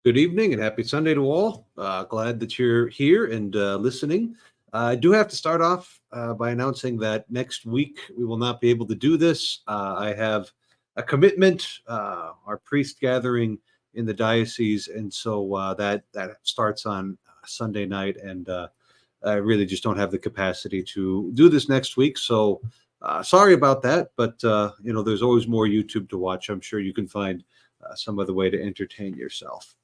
Good evening and happy Sunday to all. Glad that you're here and listening. I do have to start off by announcing that next week we will not be able to do this. I have a commitment, our priest gathering in the diocese, and so that starts on Sunday night, and I really just don't have the capacity to do this next week. So sorry about that, but there's always more YouTube to watch. I'm sure you can find some other way to entertain yourself.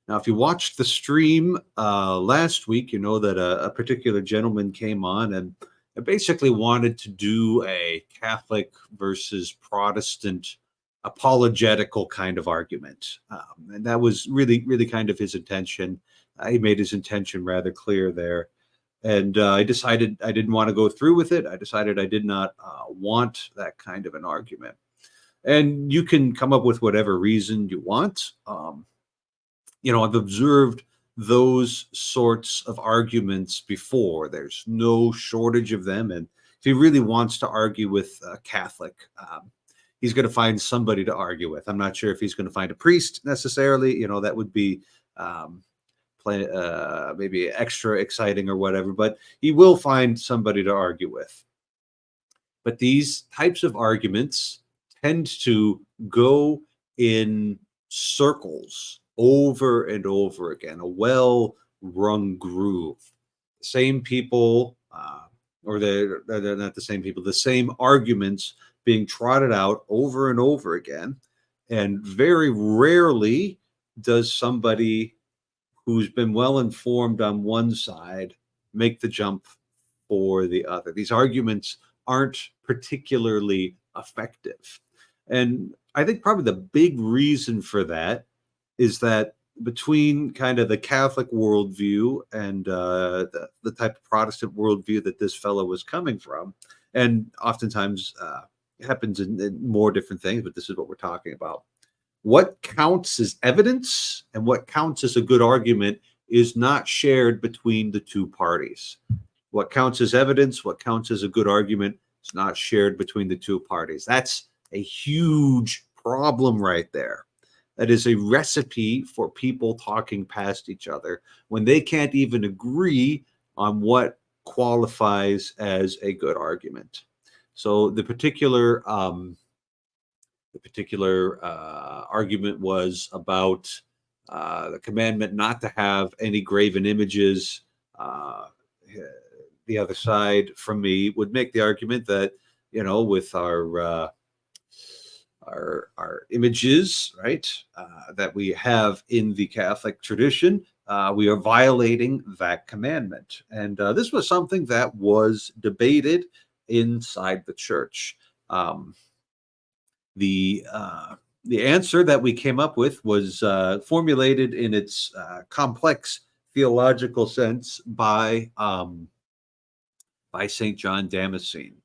Now, if you watched the stream last week, you know that a particular gentleman came on and basically wanted to do a Catholic versus Protestant apologetical kind of argument. And that was really, really kind of his intention. He made his intention rather clear there. And I decided I didn't want to go through with it. I decided I did not want that kind of an argument. And you can come up with whatever reason you want. I've observed those sorts of arguments before. There's no shortage of them. And if he really wants to argue with a Catholic, he's going to find somebody to argue with. I'm not sure if he's going to find a priest necessarily. That would be maybe extra exciting or whatever, but he will find somebody to argue with. But these types of arguments tend to go in circles over and over again, a well-run groove. The same people, or they're not the same people, the same arguments being trotted out over and over again. And very rarely does somebody who's been well informed on one side make the jump for the other. These arguments aren't particularly effective. And I think probably the big reason for that is that between kind of the Catholic worldview and the type of Protestant worldview that this fellow was coming from, and oftentimes it happens in more different things, but this is what we're talking about. What counts as evidence and what counts as a good argument is not shared between the two parties. What counts as evidence, what counts as a good argument is not shared between the two parties. That's a huge problem right there. That is a recipe for people talking past each other when they can't even agree on what qualifies as a good argument. So the particular argument was about the commandment not to have any graven images. The other side from me would make the argument that, with our images, right, that we have in the Catholic tradition, we are violating that commandment. And this was something that was debated inside the church. The answer that we came up with was formulated in its complex theological sense by St. John Damascene.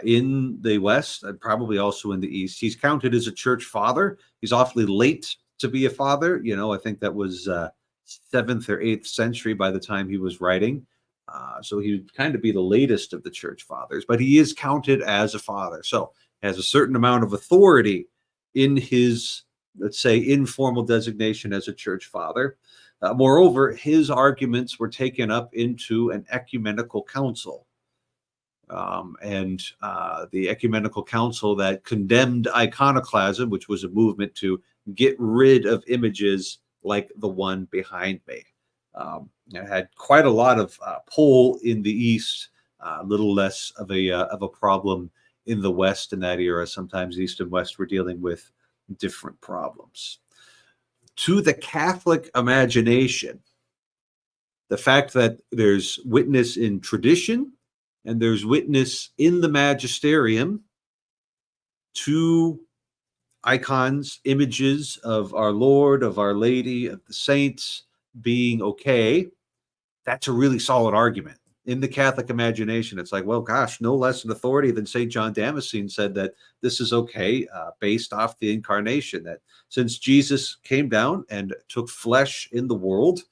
In the West and probably also in the East, he's counted as a church father. He's awfully late to be a father. I think that was 7th or 8th century by the time he was writing. So he would kind of be the latest of the church fathers, but he is counted as a father. So has a certain amount of authority in his, let's say, informal designation as a church father. Moreover, his arguments were taken up into an ecumenical council. The ecumenical council that condemned iconoclasm, which was a movement to get rid of images like the one behind me. It had quite a lot of pull in the East, a little less of a problem in the West in that era. Sometimes East and West were dealing with different problems. To the Catholic imagination, the fact that there's witness in tradition and there's witness in the magisterium to icons, images of our Lord, of Our Lady, of the saints being okay, that's a really solid argument. In the Catholic imagination, it's like, well, gosh, no less an authority than St. John Damascene said that this is okay based off the incarnation, that since Jesus came down and took flesh in the world,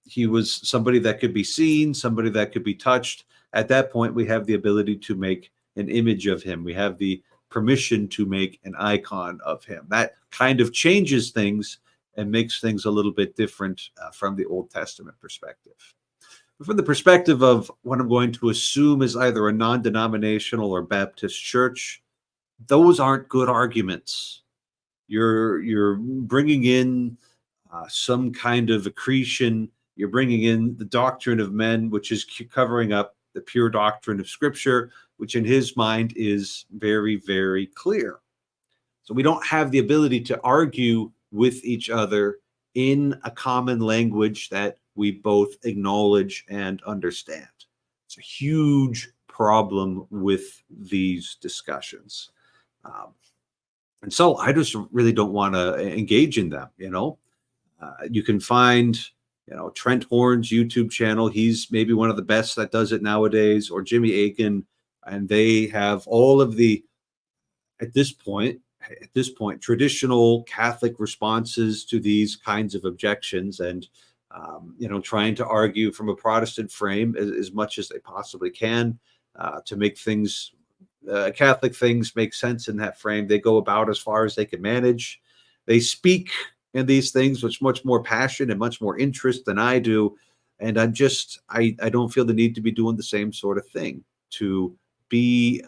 he was somebody that could be seen, somebody that could be touched. At that point, we have the ability to make an image of him. We have the permission to make an icon of him. That kind of changes things and makes things a little bit different from the Old Testament perspective. But from the perspective of what I'm going to assume is either a non-denominational or Baptist church, those aren't good arguments. You're bringing in some kind of accretion. You're bringing in the doctrine of men, which is covering up the pure doctrine of Scripture, which in his mind is very, very clear. So we don't have the ability to argue with each other in a common language that we both acknowledge and understand. It's a huge problem with these discussions. And so I just really don't want to engage in them, You can find, Trent Horn's YouTube channel. He's maybe one of the best that does it nowadays, or Jimmy Akin. And they have all of the, at this point, traditional Catholic responses to these kinds of objections, and trying to argue from a Protestant frame as much as they possibly can to make things, Catholic things, make sense in that frame. They go about as far as they can manage. They speak in these things with much more passion and much more interest than I do, and I don't feel the need to be doing the same sort of thing, to be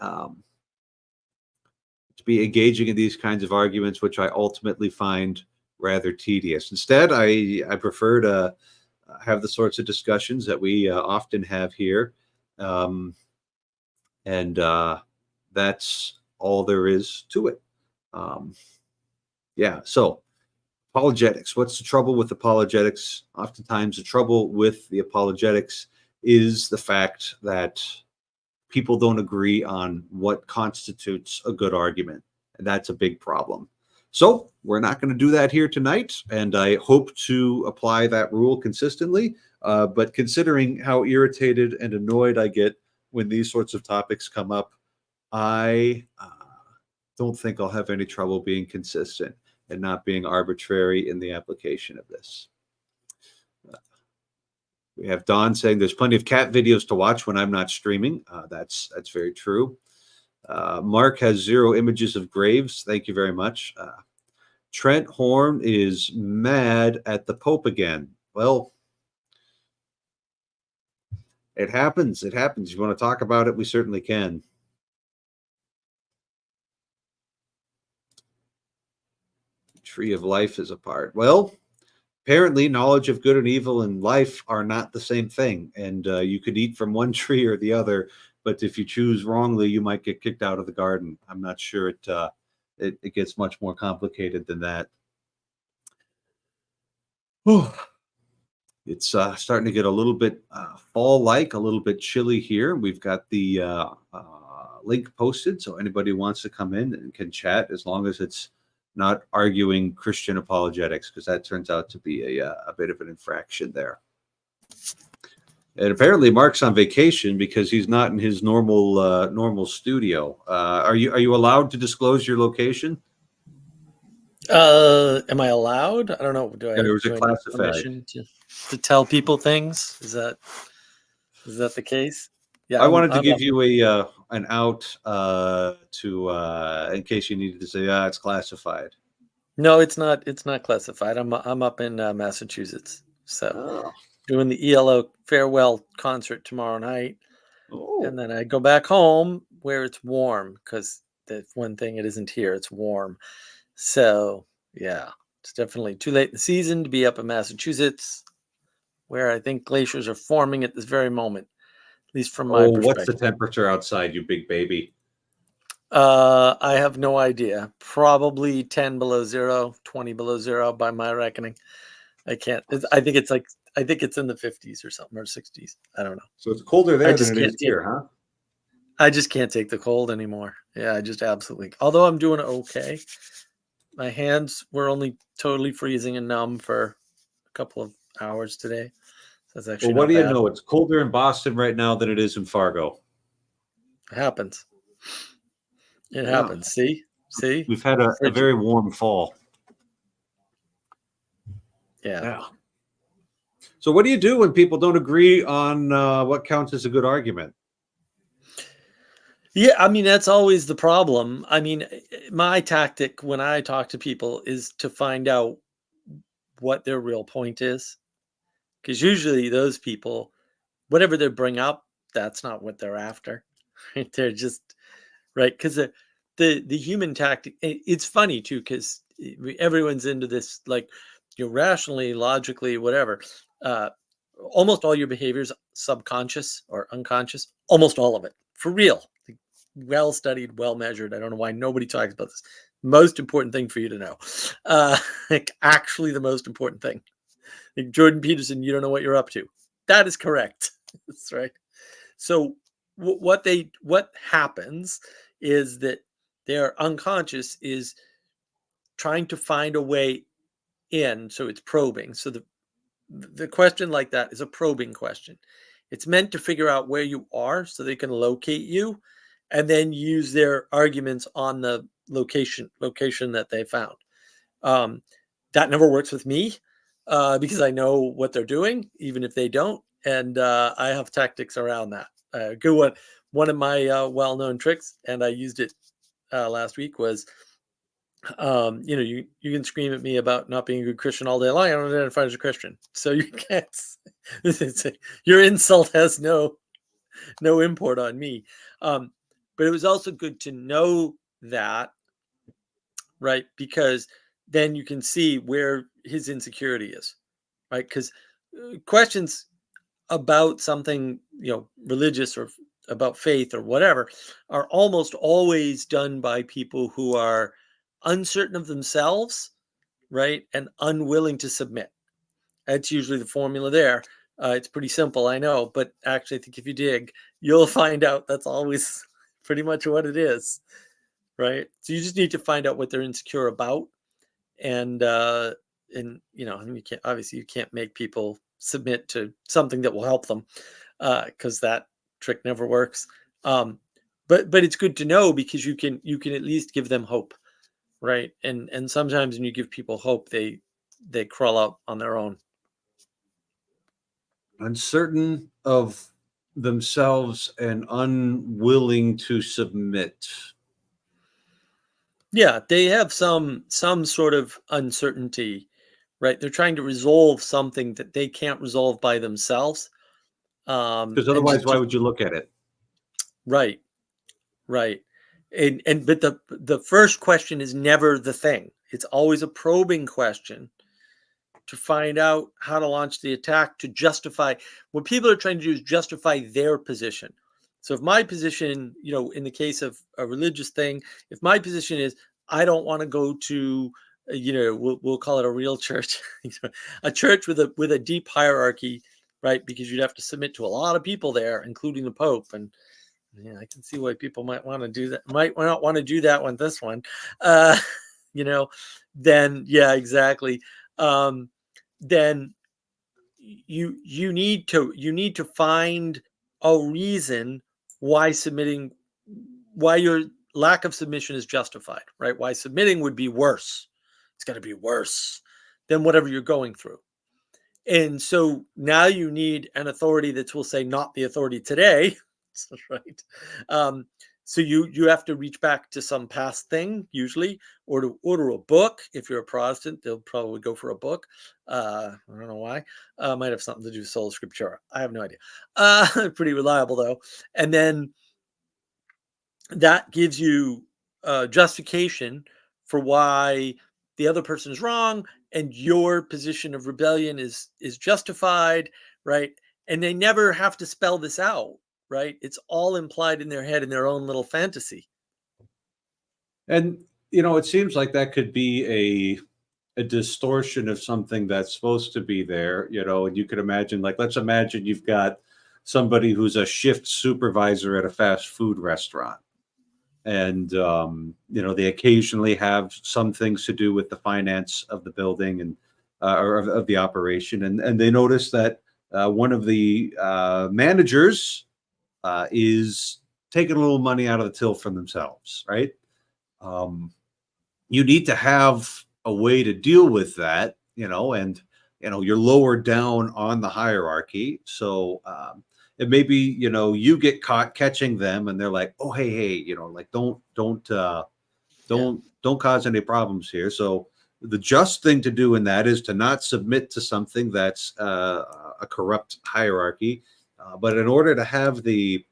engaging in these kinds of arguments, which I ultimately find rather tedious. Instead, I prefer to have the sorts of discussions that we often have here, and that's all there is to it. So apologetics. What's the trouble with apologetics? Oftentimes, the trouble with the apologetics is the fact that people don't agree on what constitutes a good argument, and that's a big problem. So we're not going to do that here tonight, and I hope to apply that rule consistently. But considering how irritated and annoyed I get when these sorts of topics come up, I don't think I'll have any trouble being consistent and not being arbitrary in the application of this. We have Don saying there's plenty of cat videos to watch when I'm not streaming. That's very true. Mark has 0 images of graves. Thank you very much. Trent Horn is mad at the Pope again. Well, it happens. It happens. You want to talk about it? We certainly can. Tree of life is apart. Well, apparently knowledge of good and evil and life are not the same thing. And you could eat from one tree or the other, but if you choose wrongly, you might get kicked out of the garden. I'm not sure it gets much more complicated than that. It's starting to get a little bit fall-like, a little bit chilly here. We've got the link posted, so anybody who wants to come in and can chat, as long as it's not arguing Christian apologetics, because that turns out to be a bit of an infraction there. And apparently Mark's on vacation because he's not in his normal studio. Are you allowed to disclose your location? Am I allowed? I don't know. Do I have permission to tell people things? Is that the case? Yeah, I wanted to give you an out to in case you needed to say, it's classified. No, it's not. It's not classified. I'm up in Massachusetts, so doing the ELO farewell concert tomorrow night, and then I go back home where it's warm, because the one thing it isn't here, it's warm. So yeah, it's definitely too late in the season to be up in Massachusetts, where I think glaciers are forming at this very moment. At least from my perspective. What's the temperature outside, you big baby? I have no idea. Probably 10 below zero, 20 below zero by my reckoning. I can't. I think it's in the 50s or something, or 60s. I don't know. So it's colder there than it is here, huh? I just can't take the cold anymore. Yeah, I just absolutely. Although I'm doing okay. My hands were only totally freezing and numb for a couple of hours today. That's actually what do you know? It's colder in Boston right now than it is in Fargo. It happens. It happens. See? We've had a very warm fall. Yeah. So what do you do when people don't agree on what counts as a good argument? Yeah, I mean, that's always the problem. I mean, my tactic when I talk to people is to find out what their real point is. Because usually those people, whatever they bring up, that's not what they're after. Right? They're just right because the human tactic. It's funny too because everyone's into this like rationally, logically, whatever. Uh, almost all your behaviors subconscious or unconscious. Almost all of it for real. Like, well studied, well measured. I don't know why nobody talks about this. Most important thing for you to know. Like actually, the most important thing. Like Jordan Peterson, you don't know what you're up to. That is correct. That's right. So what happens is that their unconscious is trying to find a way in. So it's probing. So the question like that is a probing question. It's meant to figure out where you are so they can locate you and then use their arguments on the location that they found. Um, that never works with me because I know what they're doing, even if they don't. And I have tactics around that. Good one. One of my well-known tricks, and I used it last week, was you can scream at me about not being a good Christian all day long. I don't identify as a Christian, so you can't. Your insult has no import on me. But it was also good to know that, right? Because then you can see where his insecurity is, right? Because questions about something, religious or about faith or whatever, are almost always done by people who are uncertain of themselves, right? And unwilling to submit. That's usually the formula there. It's pretty simple, I know, but actually, I think if you dig, you'll find out that's always pretty much what it is, right? So you just need to find out what they're insecure about, and you can't obviously you can't make people submit to something that will help them because that trick never works. But it's good to know because you can at least give them hope, right? And sometimes when you give people hope, they crawl out on their own. Uncertain of themselves and unwilling to submit. Yeah, they have some sort of uncertainty, right? They're trying to resolve something that they can't resolve by themselves. Because And otherwise, why would you look at it? right, right. And but the first question is never the thing. It's always a probing question to find out how to launch the attack, to justify what people are trying to do is justify their position. So if my position, in the case of a religious thing, if my position is I don't want to go to, we'll call it a real church, a church with a deep hierarchy, right? Because you'd have to submit to a lot of people there, including the Pope. And yeah, I can see why people might want to do that. Might not want to do that one. This one, uh, you know, then yeah, exactly. Um, then you need to find a reason why your lack of submission is justified, right? Why submitting would be worse. It's got to be worse than whatever you're going through. And so now you need an authority that will say not the authority today, right? Um, so you have to reach back to some past thing usually, or to order a book. If you're a Protestant, they'll probably go for a book. I don't know why. Might have something to do with sola scriptura. I have no idea. Pretty reliable though. And then that gives you justification for why the other person is wrong and your position of rebellion is justified, right? And they never have to spell this out, right? It's all implied in their head in their own little fantasy. And it seems like that could be a distortion of something that's supposed to be there, and you could imagine, like, let's imagine you've got somebody who's a shift supervisor at a fast food restaurant. And they occasionally have some things to do with the finance of the building and or of the operation, and they notice that one of the managers is taking a little money out of the till for themselves, right? Um, you need to have a way to deal with that, and you're lower down on the hierarchy. So and maybe, you get caught catching them and they're like, oh, hey, like Yeah. don't cause any problems here. So the just thing to do in that is to not submit to something that's a corrupt hierarchy. But in order to have the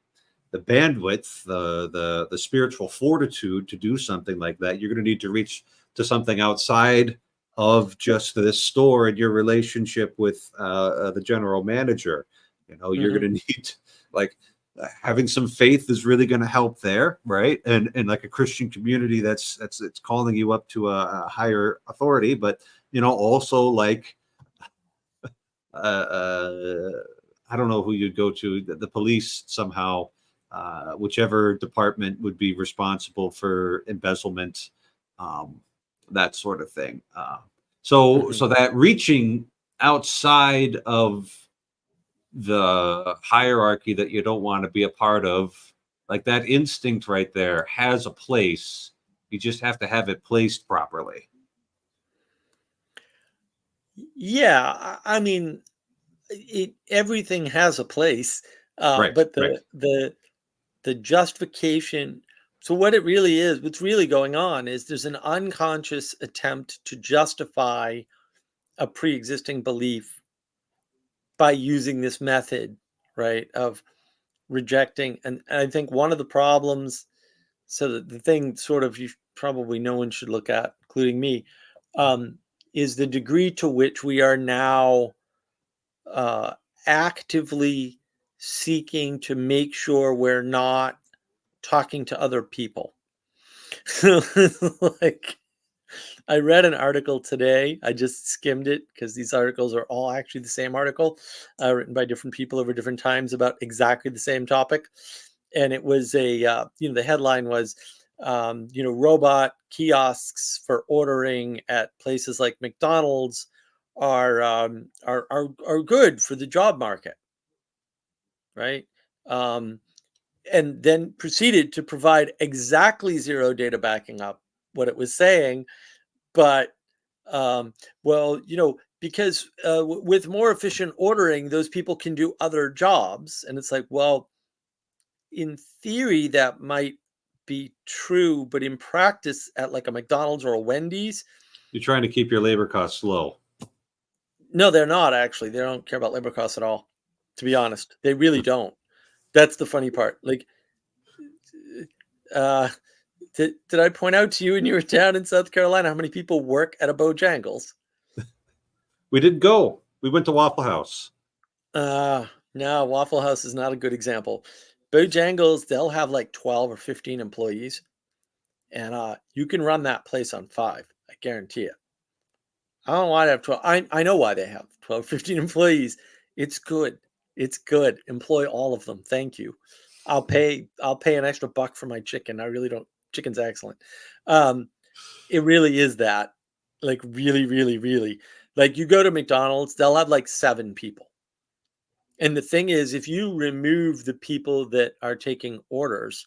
bandwidth, the spiritual fortitude to do something like that, you're going to need to reach to something outside of just this store and your relationship with the general manager. You're Mm-hmm. going to need, like, having some faith is really going to help there, right? And like a Christian community that's it's calling you up to a higher authority, but also like I don't know who you'd go to, the police somehow, whichever department would be responsible for embezzlement, um, that sort of thing. So Mm-hmm. that reaching outside of the hierarchy that you don't want to be a part of, like that instinct right there has a place. You just have to have it placed properly. Yeah, I mean, everything has a place, Right, but right. the justification. So what it really is, what's really going on is there's an unconscious attempt to justify a pre-existing belief by using this method, right, of rejecting. And I think one of the problems, so that the thing sort of you probably no one should look at, including me, um, is the degree to which we are now uh, actively seeking to make sure we're not talking to other people. Like, I read an article today. I just skimmed it because these articles are all actually the same article, written by different people over different times about exactly the same topic. And it was the headline was, robot kiosks for ordering at places like McDonald's are good for the job market, right? Um, and then proceeded to provide exactly zero data backing up what it was saying, but well, because with more efficient ordering, those people can do other jobs. And it's like, well, in theory, that might be true, but in practice, at like a McDonald's or a Wendy's, You're trying to keep your labor costs low. no, they're not actually. They don't care about labor costs at all, to be honest. They really don't. That's the funny part. Like, uh, did I point out to you when you were down in South Carolina how many people work at a Bojangles? We did go. We went to Waffle House. No, Waffle House is not a good example. Bojangles, they'll have like 12 or 15 employees, and you can run that place on 5. I guarantee it. I don't know why they have 12. I know why they have 12, 15 employees. It's good. It's good. Employ all of them. Thank you. I'll pay an extra buck for my chicken. I really don't. Chicken's excellent. Um, it really is that. Like, really, really, really. Like, you go to McDonald's, they'll have like 7 people. And the thing is, if you remove the people that are taking orders,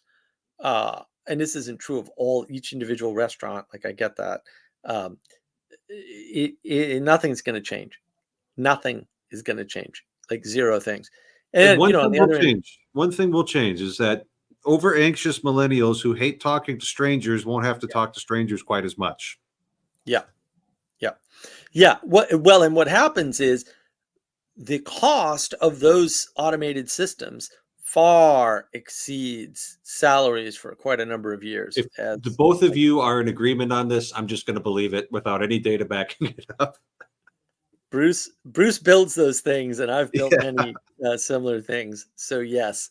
and this isn't true of each individual restaurant, like I get that, um, nothing's going to change. Nothing is going to change. Like, zero things. And And one on thing the will other end, change. One thing will change is that over anxious millennials who hate talking to strangers won't have to yeah, talk to strangers quite as much. yeah, yeah, yeah. Well, and what happens is the cost of those automated systems far exceeds salaries for quite a number of years. If the As both of you are in agreement on this, I'm just going to believe it without any data backing it up. Bruce builds those things, and I've built Yeah. many similar things. So yes,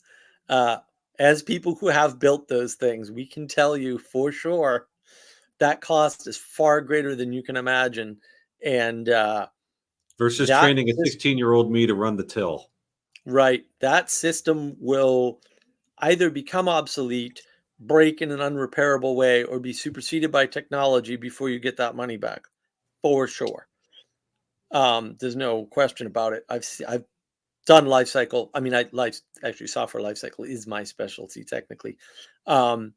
uh, as people who have built those things, we can tell you for sure that cost is far greater than you can imagine, and Versus that training a 16-year-old me to run the till. right, that system will either become obsolete, break in an unrepairable way, or be superseded by technology before you get that money back, for sure. There's no question about it. I've done life cycle. I mean, actually software life cycle is my specialty technically. Um,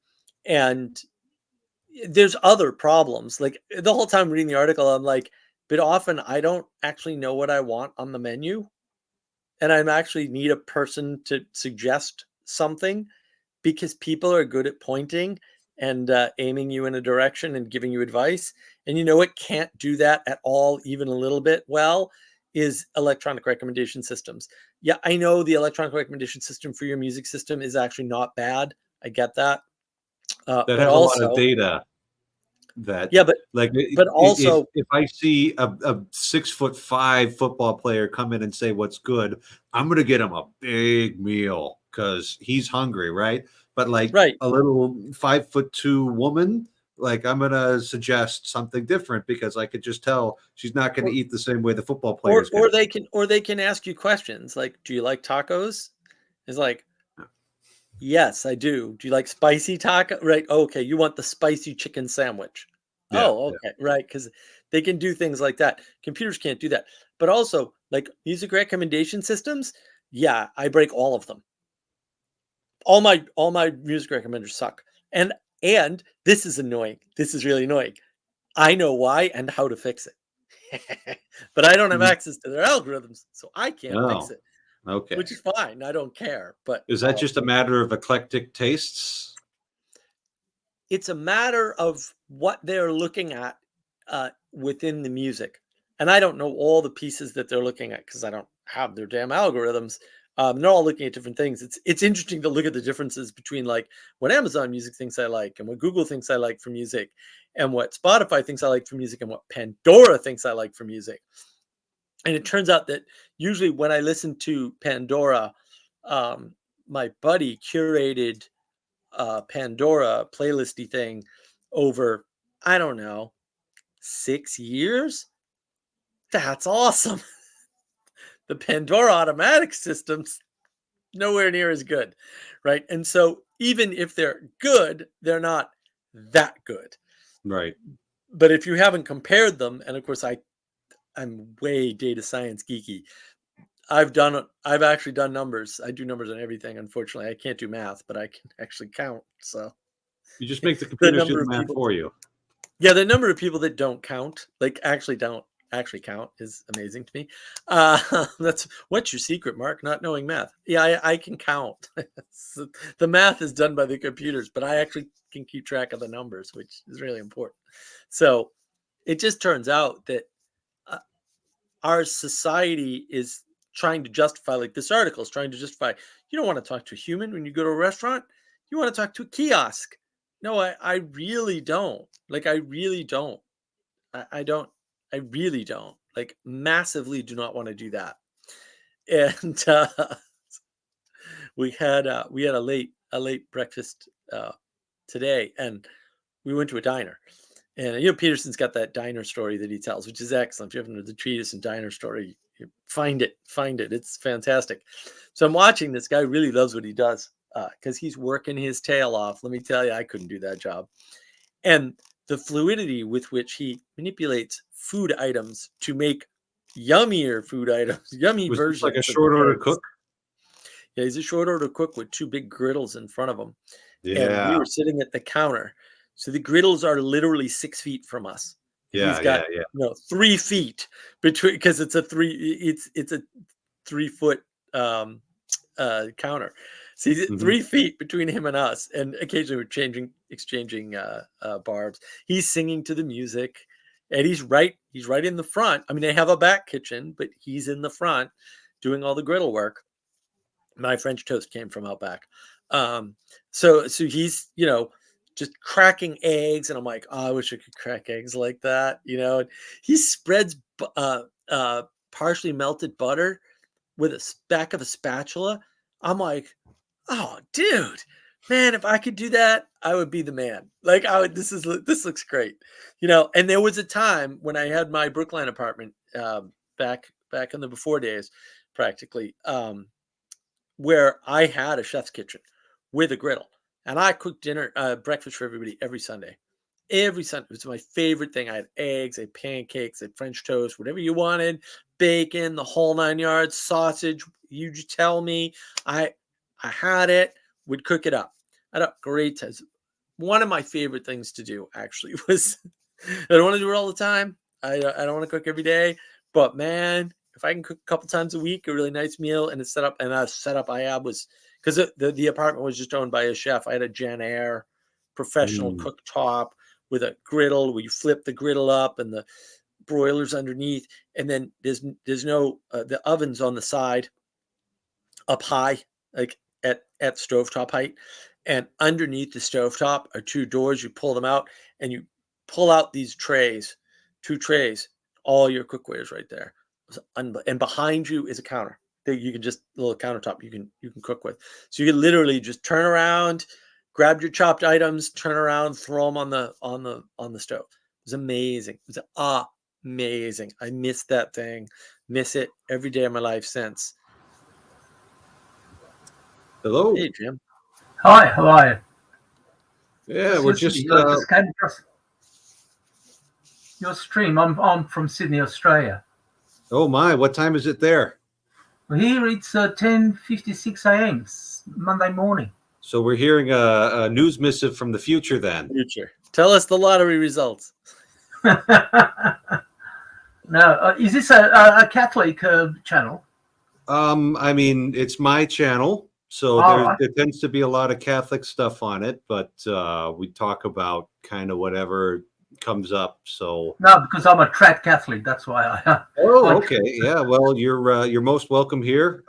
and there's other problems. Like, the whole time reading the article, I'm like, but often I don't actually know what I want on the menu. and I actually need a person to suggest something, because people are good at pointing and aiming you in a direction and giving you advice. And you know what can't do that at all, even a little bit well, is electronic recommendation systems. Yeah, I know the electronic recommendation system for your music system is actually not bad. I get that. That But have a lot of also, data that, yeah, like, but also, if I see a 6'5" football player come in and say what's good, I'm gonna get him a big meal because he's hungry, right? But like right. a little 5'2" woman, like, I'm gonna suggest something different because I could just tell she's not gonna Or, eat the same way the football player's gonna or they can ask you questions like, do you like tacos? It's like, yes, I do. Do you like spicy taco? Right. Okay. You want the spicy chicken sandwich. Yeah, Oh, yeah. okay. Right. Because they can do things like that. Computers can't do that. But also, like music recommendation systems, yeah, I break all of them. All my music recommenders suck. And this is annoying. This is really annoying. I know why and how to fix it. But I don't have Mhm. access to their algorithms, so I can't fix Oh, it, okay. which is fine. I don't care. But Is that just a matter of eclectic tastes? it's a matter of what they're looking at within the music. And I don't know all the pieces that they're looking at because I don't have their damn algorithms. They're all looking at different things. It's interesting to look at the differences between like what Amazon Music thinks I like and what Google thinks I like for music and what Spotify thinks I like for music and what Pandora thinks I like for music. And it turns out that usually when I listen to Pandora, um, my buddy curated Pandora playlisty thing over, I don't know, 6 years. That's awesome. The Pandora automatic system's nowhere near as good, right? And so even if they're good, they're not that good. Right. But if you haven't compared them, and of course I'm way data science geeky. I've actually done numbers. I do numbers on everything. Unfortunately, I can't do math, but I can actually count. So You just make the the computers do number the of math people for you. Yeah, the number of people that don't count, like actually don't actually count, is amazing to me. That's what's your secret, Mark? Not knowing math. Yeah, I can count. The math is done by the computers, but I actually can keep track of the numbers, which is really important. So it just turns out that uh, our society is trying to justify, like this article is trying to justify, you don't want to talk to a human when you go to a restaurant. You want to talk to a kiosk. No, I really don't. Like, I really don't. I don't. I really don't. Like, massively do not want to do that. And we had a late breakfast today, and we went to a diner. And Peterson's got that diner story that he tells, which is excellent. If you haven't heard the treatise and diner story, find it, find it. It's fantastic. So I'm watching this guy really loves what he does because he's working his tail off. Let me tell you, I couldn't do that job. And the fluidity with which he manipulates food items to make yummier food items, yummy Was this like a versions of short order eggs. cook? Yeah, he's a short order cook with two big griddles in front of him. And we Yeah. were sitting at the counter. So the griddles are literally 6 feet from us. And he's Yeah, got, yeah, yeah. 3 feet between, because it's a 3 foot counter. So he's at Mhm. 3 feet between him and us, and occasionally we're exchanging barbs. He's singing to the music, and he's right in the front. I mean, they have a back kitchen, but he's in the front doing all the griddle work. My French toast came from out back. So he's, just cracking eggs, and I'm like, oh, I wish I could crack eggs like that, And he spreads partially melted butter with a back of a spatula. I'm like, oh, dude, man, if I could do that, I would be the man. Like, this looks great, And there was a time when I had my Brookline apartment, back in the before days, practically, where I had a chef's kitchen with a griddle, and I cooked breakfast for everybody every Sunday. Every Sunday, it was my favorite thing. I had eggs, I had pancakes, I had French toast, whatever you wanted, bacon, the whole 9 yards, sausage. You just tell me. I I had it. Would cook it up. I had a great time. One of my favorite things to do actually was, I don't want to do it all the time. I don't want to cook every day, but man, if I can cook a couple times a week, a really nice meal, and it's set up, and the setup I had was because the apartment was just owned by a chef. I had a Jen Air professional cooktop with a griddle where you flip the griddle up and the broilers underneath, and then there's no the ovens on the side up high, like at stovetop height, and underneath the stovetop are two doors. You pull them out and you pull out these trays, two trays, all your cookwares right there. And behind you is a counter that you can just a little countertop you can cook with. So you can literally just turn around, grab your chopped items, turn around, throw them on the stove. It was amazing. It was amazing. I miss that thing. Miss it every day of my life since. Hello. Hey, Jim. Hi, how are you? Yeah, we're just came across your stream. I'm from Sydney, Australia. Oh my, what time is it there? Well, here it's 10:56 a.m. Monday morning. So we're hearing a news missive from the future then. Future. Tell us the lottery results. No, is this a Catholic channel? I mean, it's my channel, so there tends to be a lot of Catholic stuff on it, but we talk about kind of whatever comes up. So no, because I'm a trad Catholic, that's why I. Oh, okay, yeah. Well, you're most welcome here.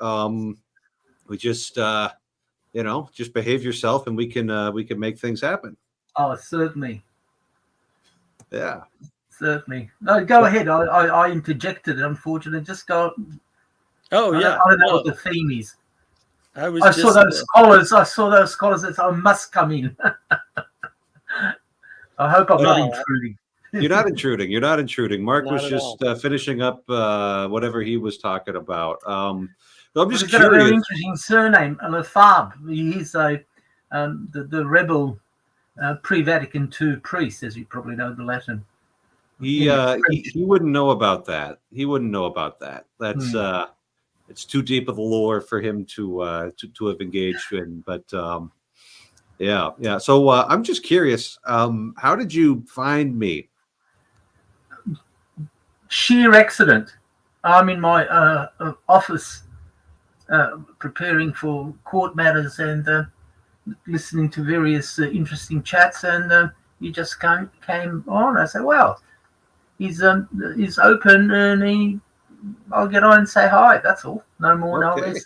We just just behave yourself, and we can make things happen. Oh, certainly. Yeah. Certainly. No, go ahead. I interjected, unfortunately. Just go. Oh, yeah. I don't know what the theme is. I saw those scholars. I saw those scholars that I must come in. I hope I'm not intruding. You're not intruding. You're not intruding. Mark Not was at just finishing up whatever he was talking about. I'm just He's got a very curious. interesting surname, Lefebvre. He's the rebel pre-Vatican II priest, as you probably know the Latin. He wouldn't know about that. He wouldn't know about that. That's it's too deep of the lore for him to have engaged in. But yeah. So I'm just curious. How did you find me? Sheer accident. I'm in my office preparing for court matters and listening to various interesting chats, and you just came on. I said, "Well, he's open, and I'll get on and say hi. That's all. No more, no less."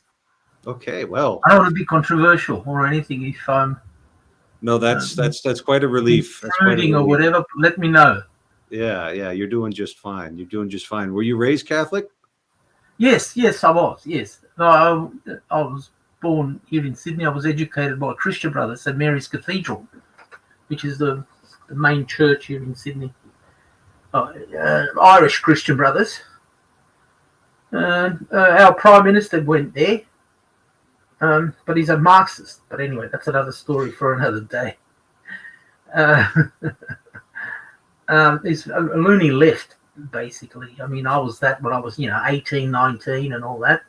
Okay. Well, I don't want to be controversial or anything. If I'm no, that's quite a relief. Intruding or whatever, let me know. Yeah, you're doing just fine. You're doing just fine. Were you raised Catholic? Yes, I was. Yes, no, I was born here in Sydney. I was educated by a Christian brother, St Mary's Cathedral, which is the main church here in Sydney. Irish Christian brothers. Our Prime Minister went there, but he's a Marxist. But anyway, that's another story for another day. It's a loony left, basically. I mean, I was that when I was, 18, 19 and all that.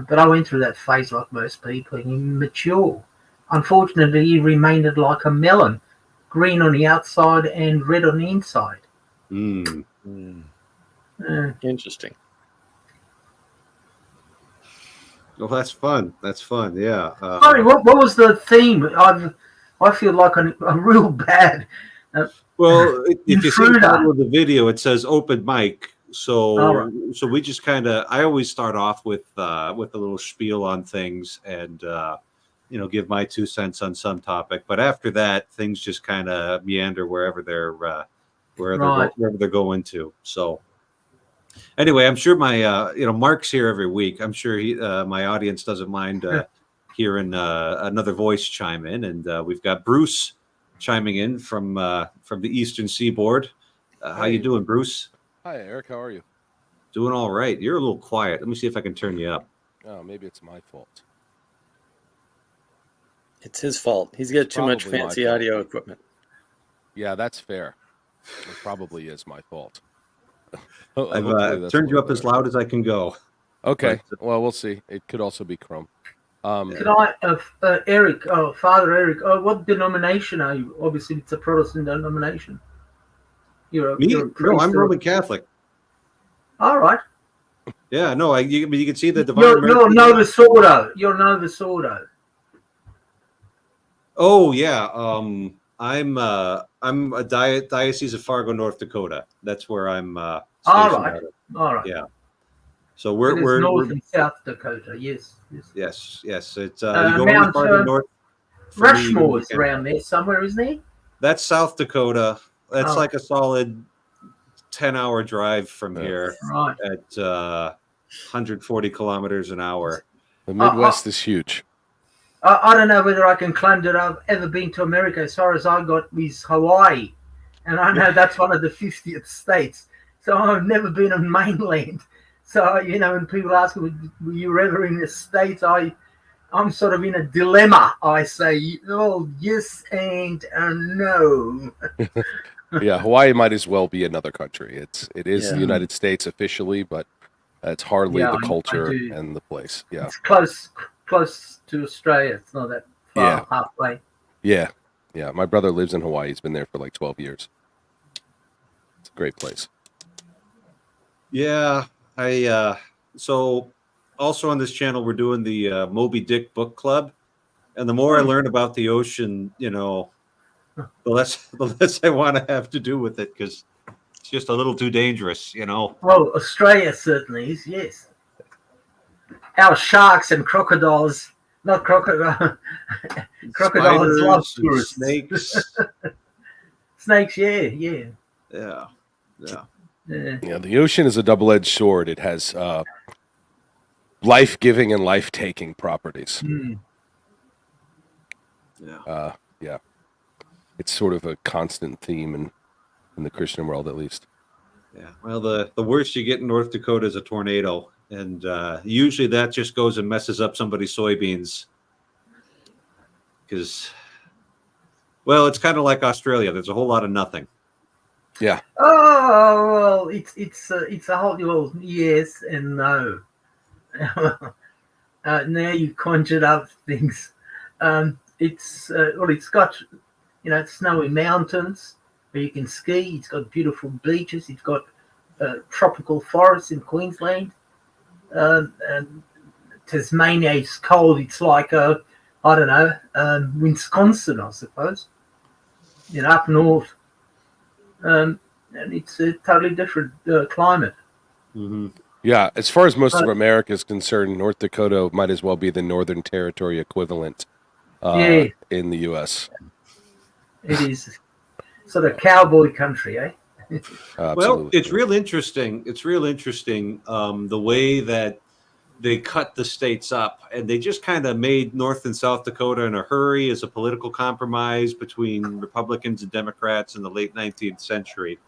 But I went through that phase like most people, immature. Unfortunately, he remained like a melon, green on the outside and red on the inside. Interesting. Well, that's fun. That's fun. Yeah. Sorry, what was the theme? I feel like a real bad. Well, if you see the intruder. title of the video, it says open mic. So we just kind of. I always start off with a little spiel on things and give my 2 cents on some topic. But after that, things just kind of meander wherever they're going to. So. Anyway, I'm sure my Mark's here every week. I'm sure my audience doesn't mind hearing another voice chime in, and we've got Bruce chiming in from the Eastern Seaboard. How you doing, Bruce? Hi, Eric. How are you? Doing all right. You're a little quiet. Let me see if I can turn you up. Oh, maybe it's my fault. It's his fault. He's got too much fancy audio equipment. Yeah, that's fair. It probably is my fault. I've turned you up as loud as I can go. Okay. Well, we'll see. It could also be Chrome. Can I, Eric, Father Eric, what denomination are you? Obviously, it's a Protestant denomination. You're a priest. No, I'm Roman Catholic. All right. Yeah, no, you can see the divine. You're Nova Sordo. You're Nova Sordo. Oh yeah, I'm a diocese of Fargo, North Dakota. That's where I'm stationed out of. All right. Yeah. So It is we're North and South Dakota. Yes. yes. It's you go any Mount farther north. Rushmore is around there somewhere, isn't he? That's South Dakota. That's Oh. like a solid 10-hour drive from here Right. at 140 kilometers an hour. The Midwest is huge. I don't know whether I can claim that I've ever been to America. As far as I got was Hawaii, and I know that's one of the 50th states. So I've never been on mainland. So when people ask me, "Were you ever in the States?" I'm sort of in a dilemma. I say, "Oh, yes and no." Yeah, Hawaii might as well be another country. It is the Yeah. United States officially, but it's hardly Yeah, the I culture do. and the place. Yeah. It's close to Australia. It's not that far, halfway. Yeah. Yeah. My brother lives in Hawaii. He's been there for like 12 years. It's a great place. Yeah, so also on this channel we're doing the Moby Dick book club, and the more I learn about the ocean, the less I want to have to do with it, because it's just a little too dangerous, Well, Australia certainly is, yes. Our sharks and crocodiles, not crocodiles, crocodiles love Spiders and tourists. snakes. Snakes, yeah. Yeah. Yeah, the ocean is a double-edged sword. It has life-giving and life-taking properties. Yeah. It's sort of a constant theme in the Christian world, at least. Yeah. Well, the worst you get in North Dakota is a tornado, and usually that just goes and messes up somebody's soybeans. Because, well, it's kind of like Australia. There's a whole lot of nothing. Yeah. Oh well, it's a whole well, yes and no. Now you conjured up things. It's got snowy mountains where you can ski. It's got beautiful beaches. It's got tropical forests in Queensland. And Tasmania is cold. It's like Wisconsin, I suppose. Up north. And it's a totally different climate. Mm-hmm. Yeah, as far as most of America is concerned, North Dakota might as well be the Northern Territory equivalent in the U.S. It is sort of cowboy country, eh? Well, it's real interesting. The way that they cut the states up, and they just kind of made North and South Dakota in a hurry as a political compromise between Republicans and Democrats in the late 19th century.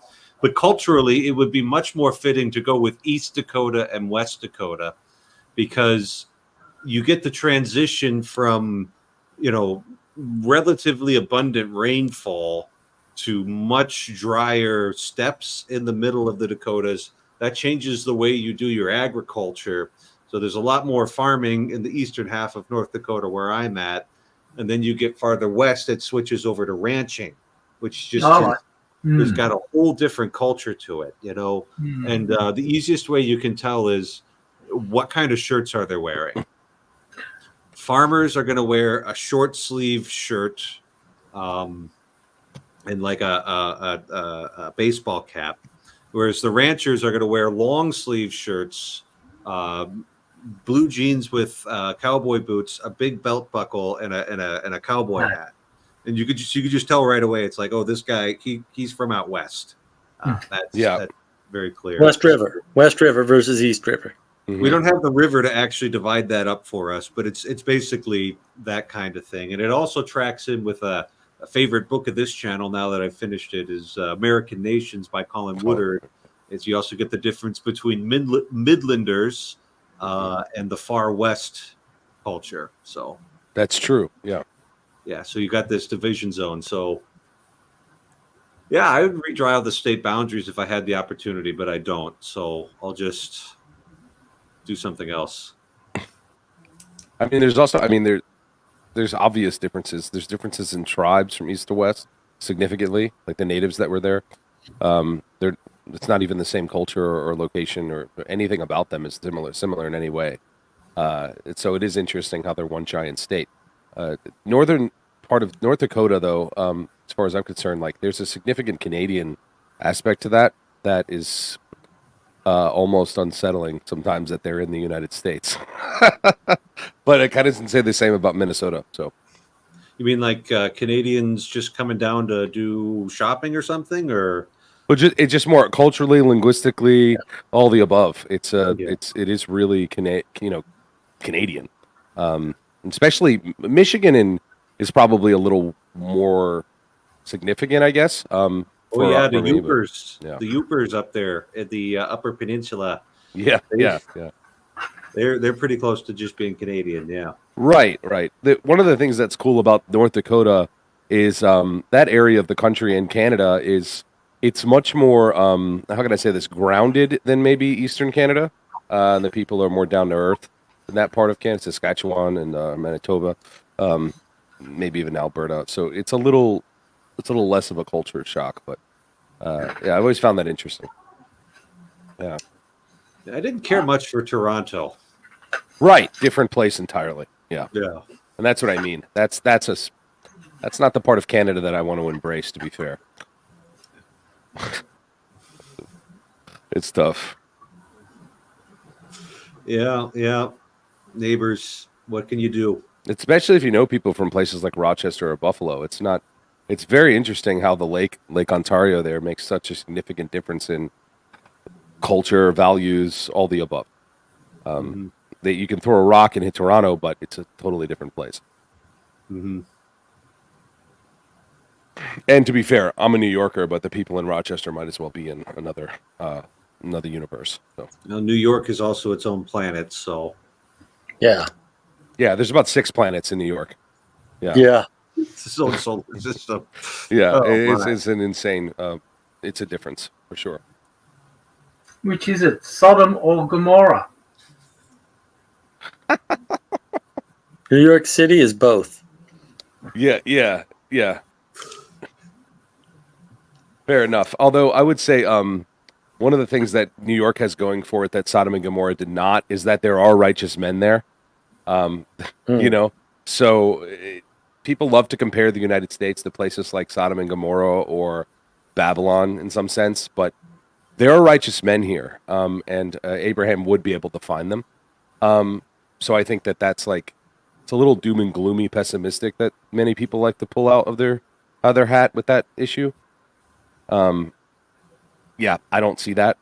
But culturally, it would be much more fitting to go with East Dakota and West Dakota, because you get the transition from, relatively abundant rainfall to much drier steppes in the middle of the Dakotas. That changes the way you do your agriculture. So there's a lot more farming in the eastern half of North Dakota where I'm at. And then you get farther west, it switches over to ranching, which just has got a whole different culture to it, And the easiest way you can tell is what kind of shirts are they wearing. Farmers are going to wear a short sleeve shirt and like a baseball cap, whereas the ranchers are going to wear long sleeve shirts, blue jeans with cowboy boots, a big belt buckle, and a cowboy hat. And you could just tell right away. It's like, oh, this guy he's from out west. That's very clear. West River versus East River. Mm-hmm. We don't have the river to actually divide that up for us, but it's basically that kind of thing. And it also tracks in with a favorite book of this channel now that I've finished it is American Nations by Colin Woodard. Is you also get the difference between Midlanders and the far west culture. So that's true. Yeah. So you got this division zone. So I would redraw out the state boundaries if I had the opportunity, but I don't. So I'll just do something else. I mean, there's also, there's obvious differences. There's differences in tribes from east to west significantly, like the natives that were there. They're it's not even the same culture or location or anything about them is similar in any way. So it is interesting how they're one giant state. Northern part of North Dakota, though, as far as I'm concerned, like there's a significant Canadian aspect to that is almost unsettling sometimes that they're in the United States. But it kind of doesn't say the same about Minnesota. So you mean like Canadians just coming down to do shopping or something, or? But it's just more culturally, linguistically, all the above. It is really Canadian, especially Michigan is probably a little more significant, I guess. The Yoopers, the Yoopers up there at the Upper Peninsula. Yeah. They're pretty close to just being Canadian. Yeah. Right. One of the things that's cool about North Dakota is that area of the country in Canada it's much more, how can I say this, grounded than maybe Eastern Canada. And the people are more down to earth in that part of Canada, Saskatchewan and Manitoba, maybe even Alberta. So it's a little less of a culture shock. But I've always found that interesting. Yeah. I didn't care much for Toronto. Right. Different place entirely. Yeah. Yeah. And that's what I mean. That's not the part of Canada that I want to embrace, to be fair. It's tough. Yeah. Neighbors, what can you do? Especially if you know people from places like Rochester or Buffalo. It's very interesting how the Lake Ontario there makes such a significant difference in culture, values, all the above. That you can throw a rock and hit Toronto, but it's a totally different place. Mm-hmm. And to be fair, I'm a New Yorker, but the people in Rochester might as well be in another universe. So. Now, New York is also its own planet, so yeah, there's about 6 planets in New York. Yeah. It's its own solar system. Yeah, it's an insane. It's a difference for sure. Which is it, Sodom or Gomorrah? New York City is both. Yeah. Fair enough. Although I would say one of the things that New York has going for it that Sodom and Gomorrah did not is that there are righteous men there. So people love to compare the United States to places like Sodom and Gomorrah or Babylon in some sense, but there are righteous men here, and Abraham would be able to find them. So I think that's like it's a little doom and gloomy, pessimistic that many people like to pull out of their hat with that issue. I don't see that.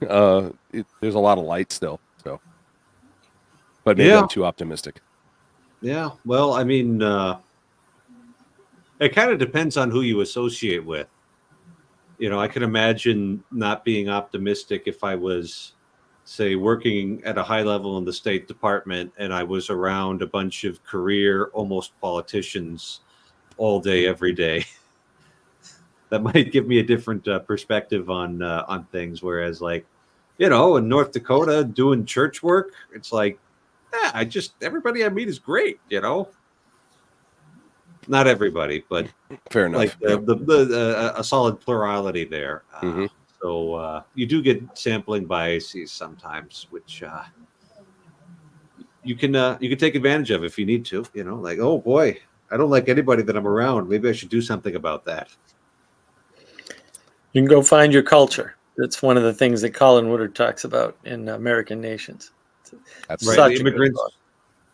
There's a lot of light still, so. But maybe I'm too optimistic. Yeah, well, I mean, it kind of depends on who you associate with. I can imagine not being optimistic if I was, say, working at a high level in the State Department and I was around a bunch of career, almost politicians all day, every day. That might give me a different perspective on things. Whereas, like, in North Dakota doing church work, it's like, everybody I meet is great. Not everybody, but fair enough. Like a solid plurality there. So you do get sampling biases sometimes, which you can take advantage of if you need to. Like, oh boy, I don't like anybody that I'm around. Maybe I should do something about that. You can go find your culture. That's one of the things that Colin Woodard talks about in American Nations. That's right.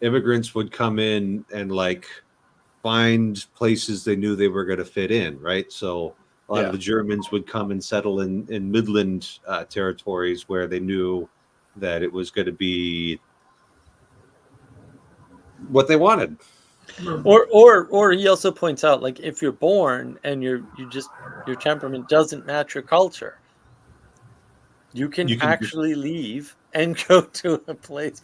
Immigrants would come in and like find places they knew they were going to fit in, right? So a lot of the Germans would come and settle in Midland territories where they knew that it was going to be what they wanted. Or he also points out, like, if you're born and your temperament doesn't match your culture, you can actually leave and go to a place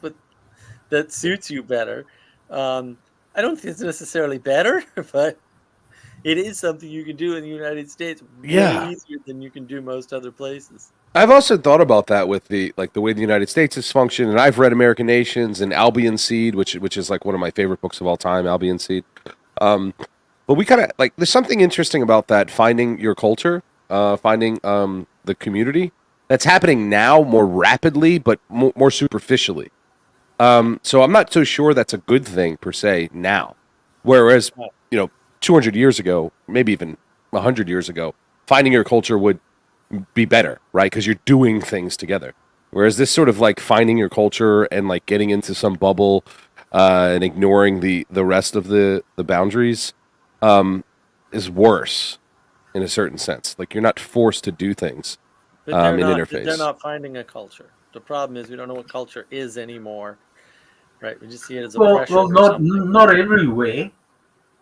that suits you better. I don't think it's necessarily better, but it is something you can do in the United States way easier than you can do most other places. I've also thought about that with the way the United States is functioned, and I've read American Nations and Albion Seed, which is like one of my favorite books of all time, Albion Seed. But we kind of like there's something interesting about that, finding your culture, finding the community. That's happening now more rapidly, but more superficially. So I'm not so sure that's a good thing per se now. Whereas, 200 years ago, maybe even 100 years ago, finding your culture would be better, right? Because you're doing things together. Whereas this sort of like finding your culture and like getting into some bubble and ignoring the rest of the boundaries is worse in a certain sense. Like you're not forced to do things in interface. They're not finding a culture. The problem is we don't know what culture is anymore, right? We just see it as a pressure. Well, not everywhere.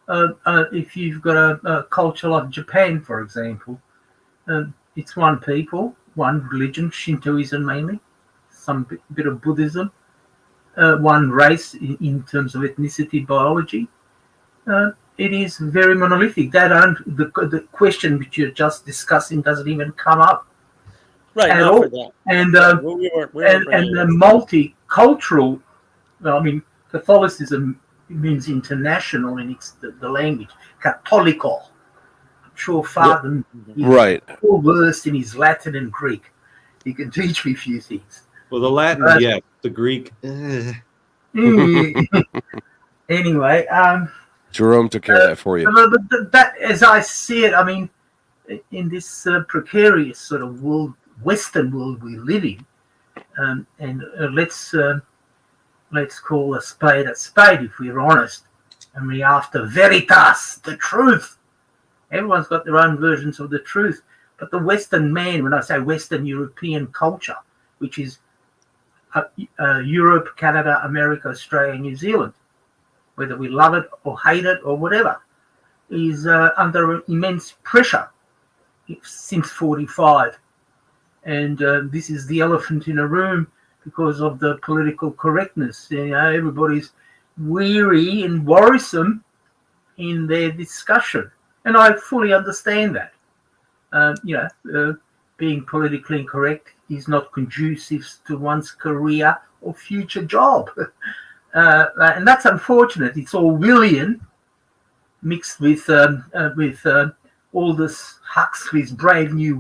If you've got a culture like Japan, for example, it's one people, one religion, Shintoism mainly, some bit of Buddhism, one race in terms of ethnicity, biology. It is very monolithic. The question which you're just discussing doesn't even come up. Right, at not all. for that. And The multicultural. Well, I mean, Catholicism means international in the language. Catholico. I'm sure Father is full versed in his Latin and Greek. He can teach me a few things. Well, the Latin, yes. The Greek. Anyway, Jerome took care of that for you. But that, as I see it, I mean, in this precarious sort of world, Western world we live in, and let's call a spade if we're honest, and we after veritas, the truth. Everyone's got their own versions of the truth, but the Western man, when I say Western European culture, which is Europe, Canada, America, Australia, New Zealand, whether we love it or hate it or whatever, is under immense pressure since 45. And this is the elephant in a room because of the political correctness. Everybody's weary and worrisome in their discussion. And I fully understand that. Being politically incorrect is not conducive to one's career or future job. And that's unfortunate. It's Orwellian mixed with Aldous Huxley's Brave New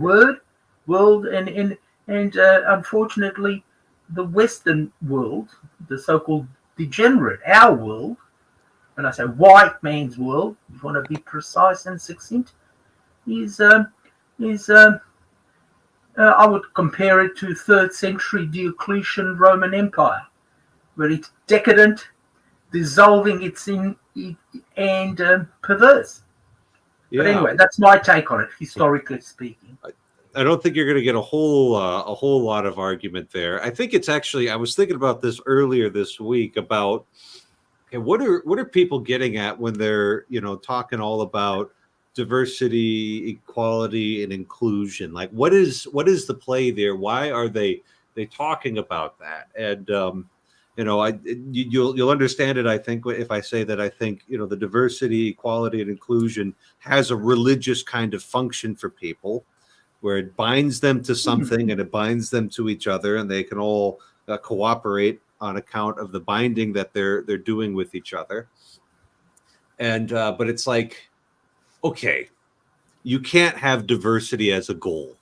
World, and unfortunately, the Western world, the so-called degenerate, our world, when I say white man's world, if you want to be precise and succinct, is I would compare it to 3rd century Diocletian Roman Empire, where it's decadent, dissolving and perverse. Yeah. But anyway, that's my take on it, historically speaking. I don't think you're going to get a whole lot of argument there. I think it's actually, I was thinking about this earlier this week about what are people getting at when they're talking all about diversity, equality, and inclusion? Like what is the play there? Why are they talking about that? And you'll understand it, I think, if I say that I think the diversity, equality, and inclusion has a religious kind of function for people, where it binds them to something and it binds them to each other, and they can all cooperate on account of the binding that they're doing with each other. And but it's like, okay, you can't have diversity as a goal.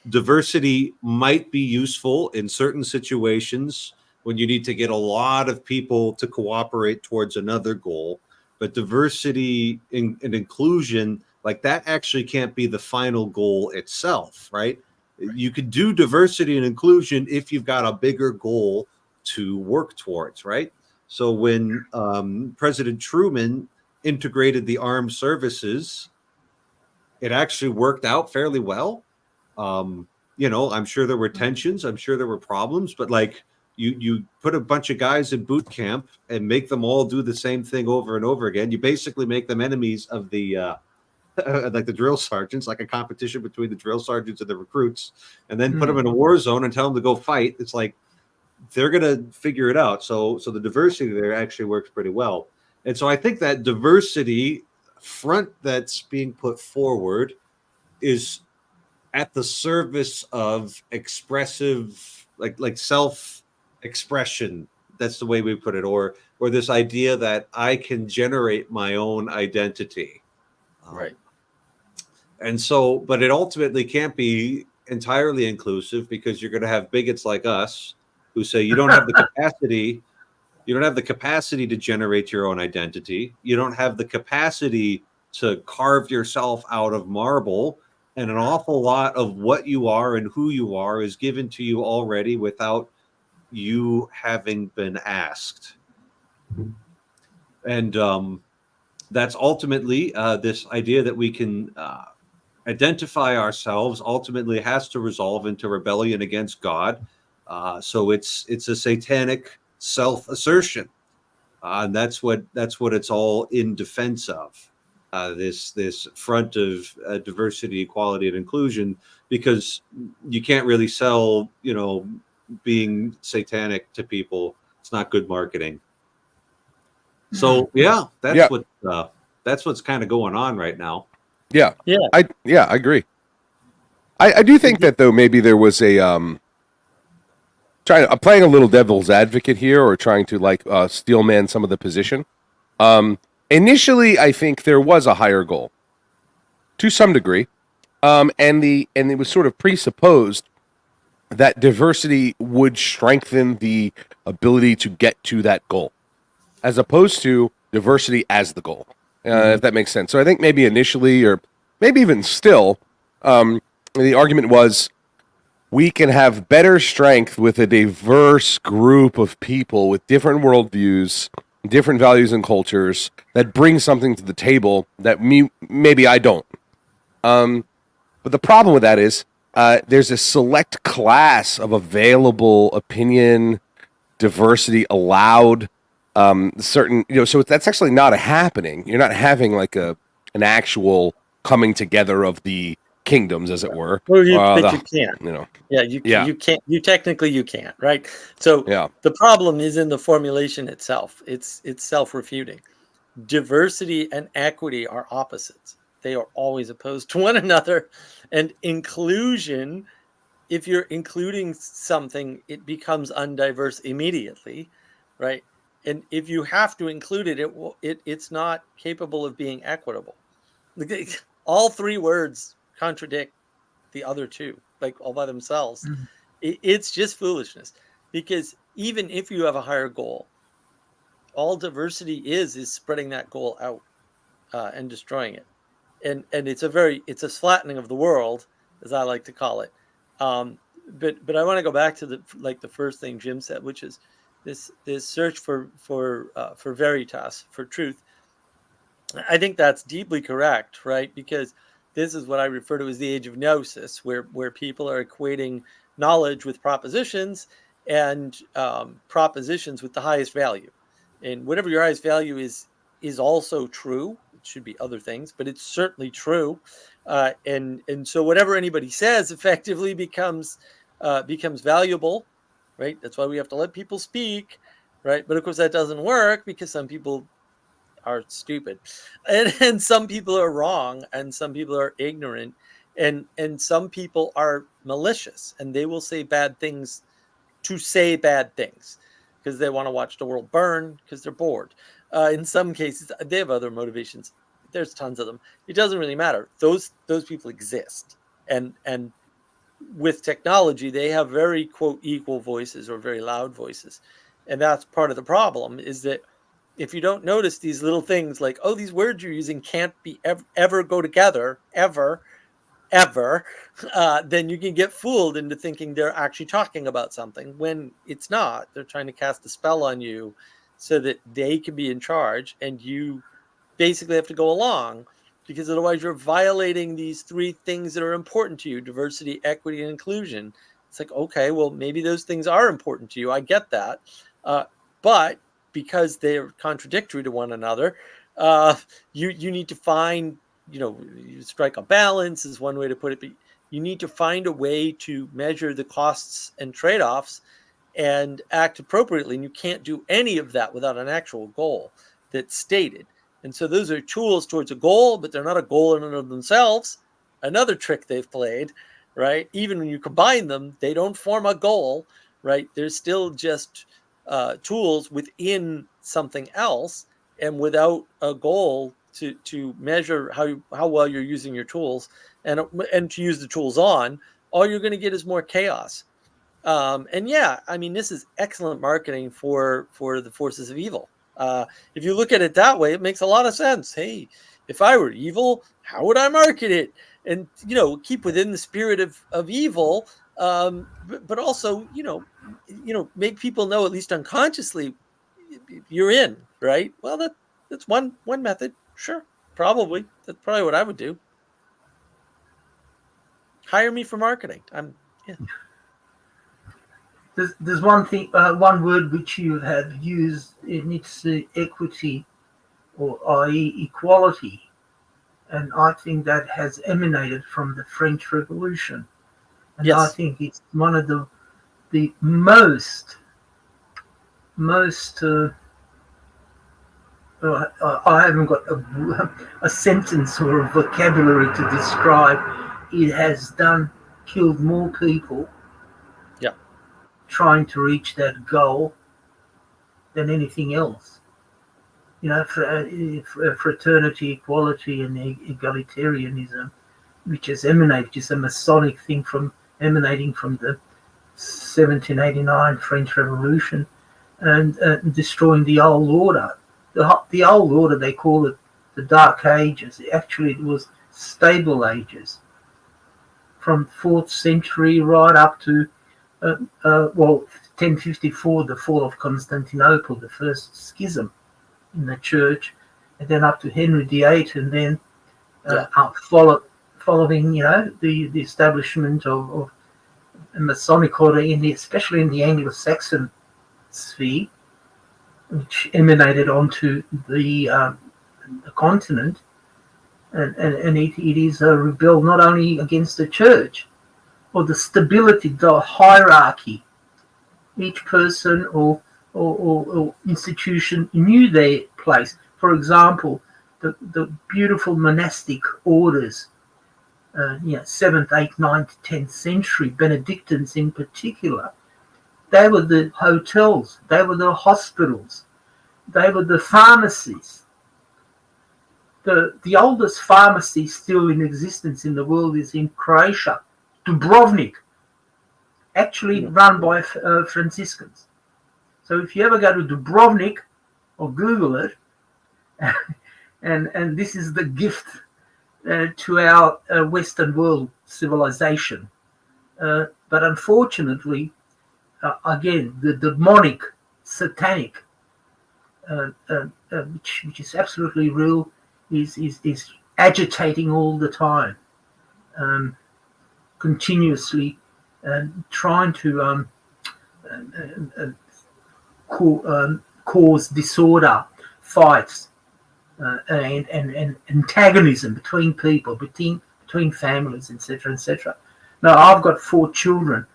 Diversity might be useful in certain situations when you need to get a lot of people to cooperate towards another goal, but diversity and inclusion, like that actually can't be the final goal itself, right? You could do diversity and inclusion if you've got a bigger goal to work towards, right? So when President Truman integrated the armed services, it actually worked out fairly well. I'm sure there were tensions, I'm sure there were problems, but like you put a bunch of guys in boot camp and make them all do the same thing over and over again. You basically make them enemies of the like the drill sergeants, like a competition between the drill sergeants and the recruits, and then put them in a war zone and tell them to go fight. It's like they're going to figure it out. So the diversity there actually works pretty well. And so I think that diversity front that's being put forward is at the service of expressive, like self-expression. That's the way we put it, or this idea that I can generate my own identity. Right. And so, but it ultimately can't be entirely inclusive, because you're going to have bigots like us who say you don't have the capacity. You don't have the capacity to generate your own identity. You don't have the capacity to carve yourself out of marble. And an awful lot of what you are and who you are is given to you already without you having been asked. And that's ultimately this idea that we can identify ourselves ultimately has to resolve into rebellion against God. So it's a satanic self-assertion. And that's what it's all in defense of. This front of diversity, equality, and inclusion, because you can't really sell, being satanic to people. It's not good marketing. So yeah, that's what's kind of going on right now. Yeah, I agree. I do think that though maybe there was I'm playing a little devil's advocate here, or trying to steelman some of the position. Initially, I think there was a higher goal, to some degree, and it was sort of presupposed that diversity would strengthen the ability to get to that goal, as opposed to diversity as the goal. If that makes sense. So I think maybe initially, or maybe even still, the argument was we can have better strength with a diverse group of people with different worldviews, different values and cultures that bring something to the table that maybe I don't. But the problem with that is there's a select class of available opinion, diversity allowed, certain, so that's actually not happening. You're not having like an actual coming together of the kingdoms, as it were. Well, you can't. You can't. You technically can't, right? So the problem is in the formulation itself. It's self-refuting. Diversity and equity are opposites. They are always opposed to one another. And inclusion, if you're including something, it becomes undiverse immediately, right? And if you have to include it, it's not capable of being equitable. All three words contradict the other two, like all by themselves. It's just foolishness, because even if you have a higher goal, all diversity is spreading that goal out and destroying it. And it's a flattening of the world, as I like to call it. But I want to go back to the first thing Jim said, which is this search for veritas, for truth. I think that's deeply correct, right? Because this is what I refer to as the age of gnosis, where people are equating knowledge with propositions, and propositions with the highest value. And whatever your highest value is also true. It should be other things, but it's certainly true. And so whatever anybody says effectively becomes valuable, right? That's why we have to let people speak, right? But of course that doesn't work, because some people are stupid, and some people are wrong, and some people are ignorant, and some people are malicious, and they will say bad things to say bad things because they want to watch the world burn, because they're bored. In some cases, they have other motivations. There's tons of them. It doesn't really matter. Those people exist, and with technology, they have very, quote, equal voices, or very loud voices, and that's part of the problem. Is that if you don't notice these little things, like, oh, these words you're using can't be ever go together, ever, then you can get fooled into thinking they're actually talking about something when it's not. They're trying to cast a spell on you so that they can be in charge, and you basically have to go along, because otherwise you're violating these three things that are important to you: diversity, equity, and inclusion. It's like, okay, well, maybe those things are important to you. I get that. But because they're contradictory to one another, you need to find, you strike a balance is one way to put it, but you need to find a way to measure the costs and trade-offs and act appropriately. And you can't do any of that without an actual goal that's stated. And so those are tools towards a goal, but they're not a goal in and of themselves. Another trick they've played, right? Even when you combine them, they don't form a goal, right? They're still just tools within something else, and without a goal to measure how well you're using your tools, and to use the tools on, all you're going to get is more chaos. And yeah, I mean, this is excellent marketing for the forces of evil. If you look at it that way, it makes a lot of sense. Hey, if I were evil, how would I market it? And, keep within the spirit of evil, but also, make people know, at least unconsciously, you're in, right? Well, that's one method. Sure. Probably. That's probably what I would do. Hire me for marketing. Yeah. There's one thing, one word which you have used, and it's equity, or i.e. equality, and I think that has emanated from the French Revolution, and Yes. I think it's one of the most. I haven't got a sentence or a vocabulary to describe. It has killed more people. Yeah. Trying to reach that goal than anything else. Fraternity, equality, and egalitarianism, which is a Masonic thing emanating from the 1789 French Revolution, and destroying the old order. The old order, they call it the Dark Ages. Actually, it was stable ages, from 4th century right up to 1054, the fall of Constantinople, the first schism in the church, and then up to Henry VIII, and then following, the establishment of a Masonic order, especially in the Anglo-Saxon sphere, which emanated onto the continent, and it is a rebel not only against the church, or the stability, the hierarchy. Each person or institution knew their place. For example, the beautiful monastic orders, 7th, 8th, 9th, 10th century, Benedictines in particular, they were the hotels, they were the hospitals, they were the pharmacies. The oldest pharmacy still in existence in the world is in Croatia, Dubrovnik, actually run by Franciscans. So if you ever go to Dubrovnik, or Google it, and this is the gift to our Western world civilization. But unfortunately, again, the demonic, satanic, which is absolutely real, is agitating all the time, continuously, trying to cause disorder, fights, and antagonism between people, between families, etc., etc. Now, I've got 4 children,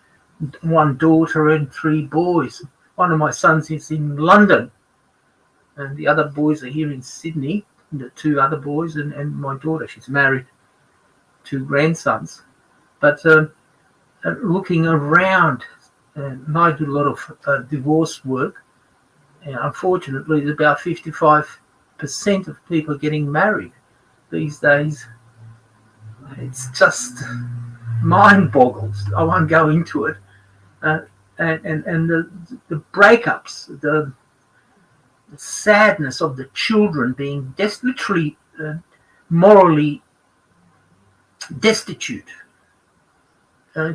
1 daughter and 3 boys. One of my sons is in London, and the other boys are here in Sydney. The 2 other boys and my daughter, she's married, 2 grandsons. But looking around, and I do a lot of divorce work, and unfortunately, there's about 55% of people getting married these days. It's just mind boggles. I won't go into it. And the breakups, the sadness of the children being literally morally destitute,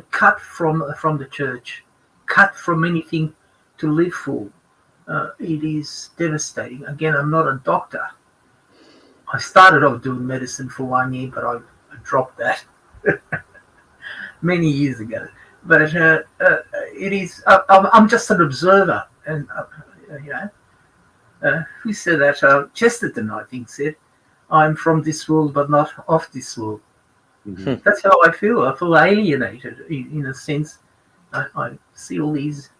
cut from the church, cut from anything to live for. It is devastating. Again, I'm not a doctor. I started off doing medicine for 1 year, but I dropped that many years ago. But it is. I'm just an observer, and who said that? Chesterton, I think, said, "I'm from this world, but not of this world." Mm-hmm. That's how I feel. I feel alienated, in a sense. I see all these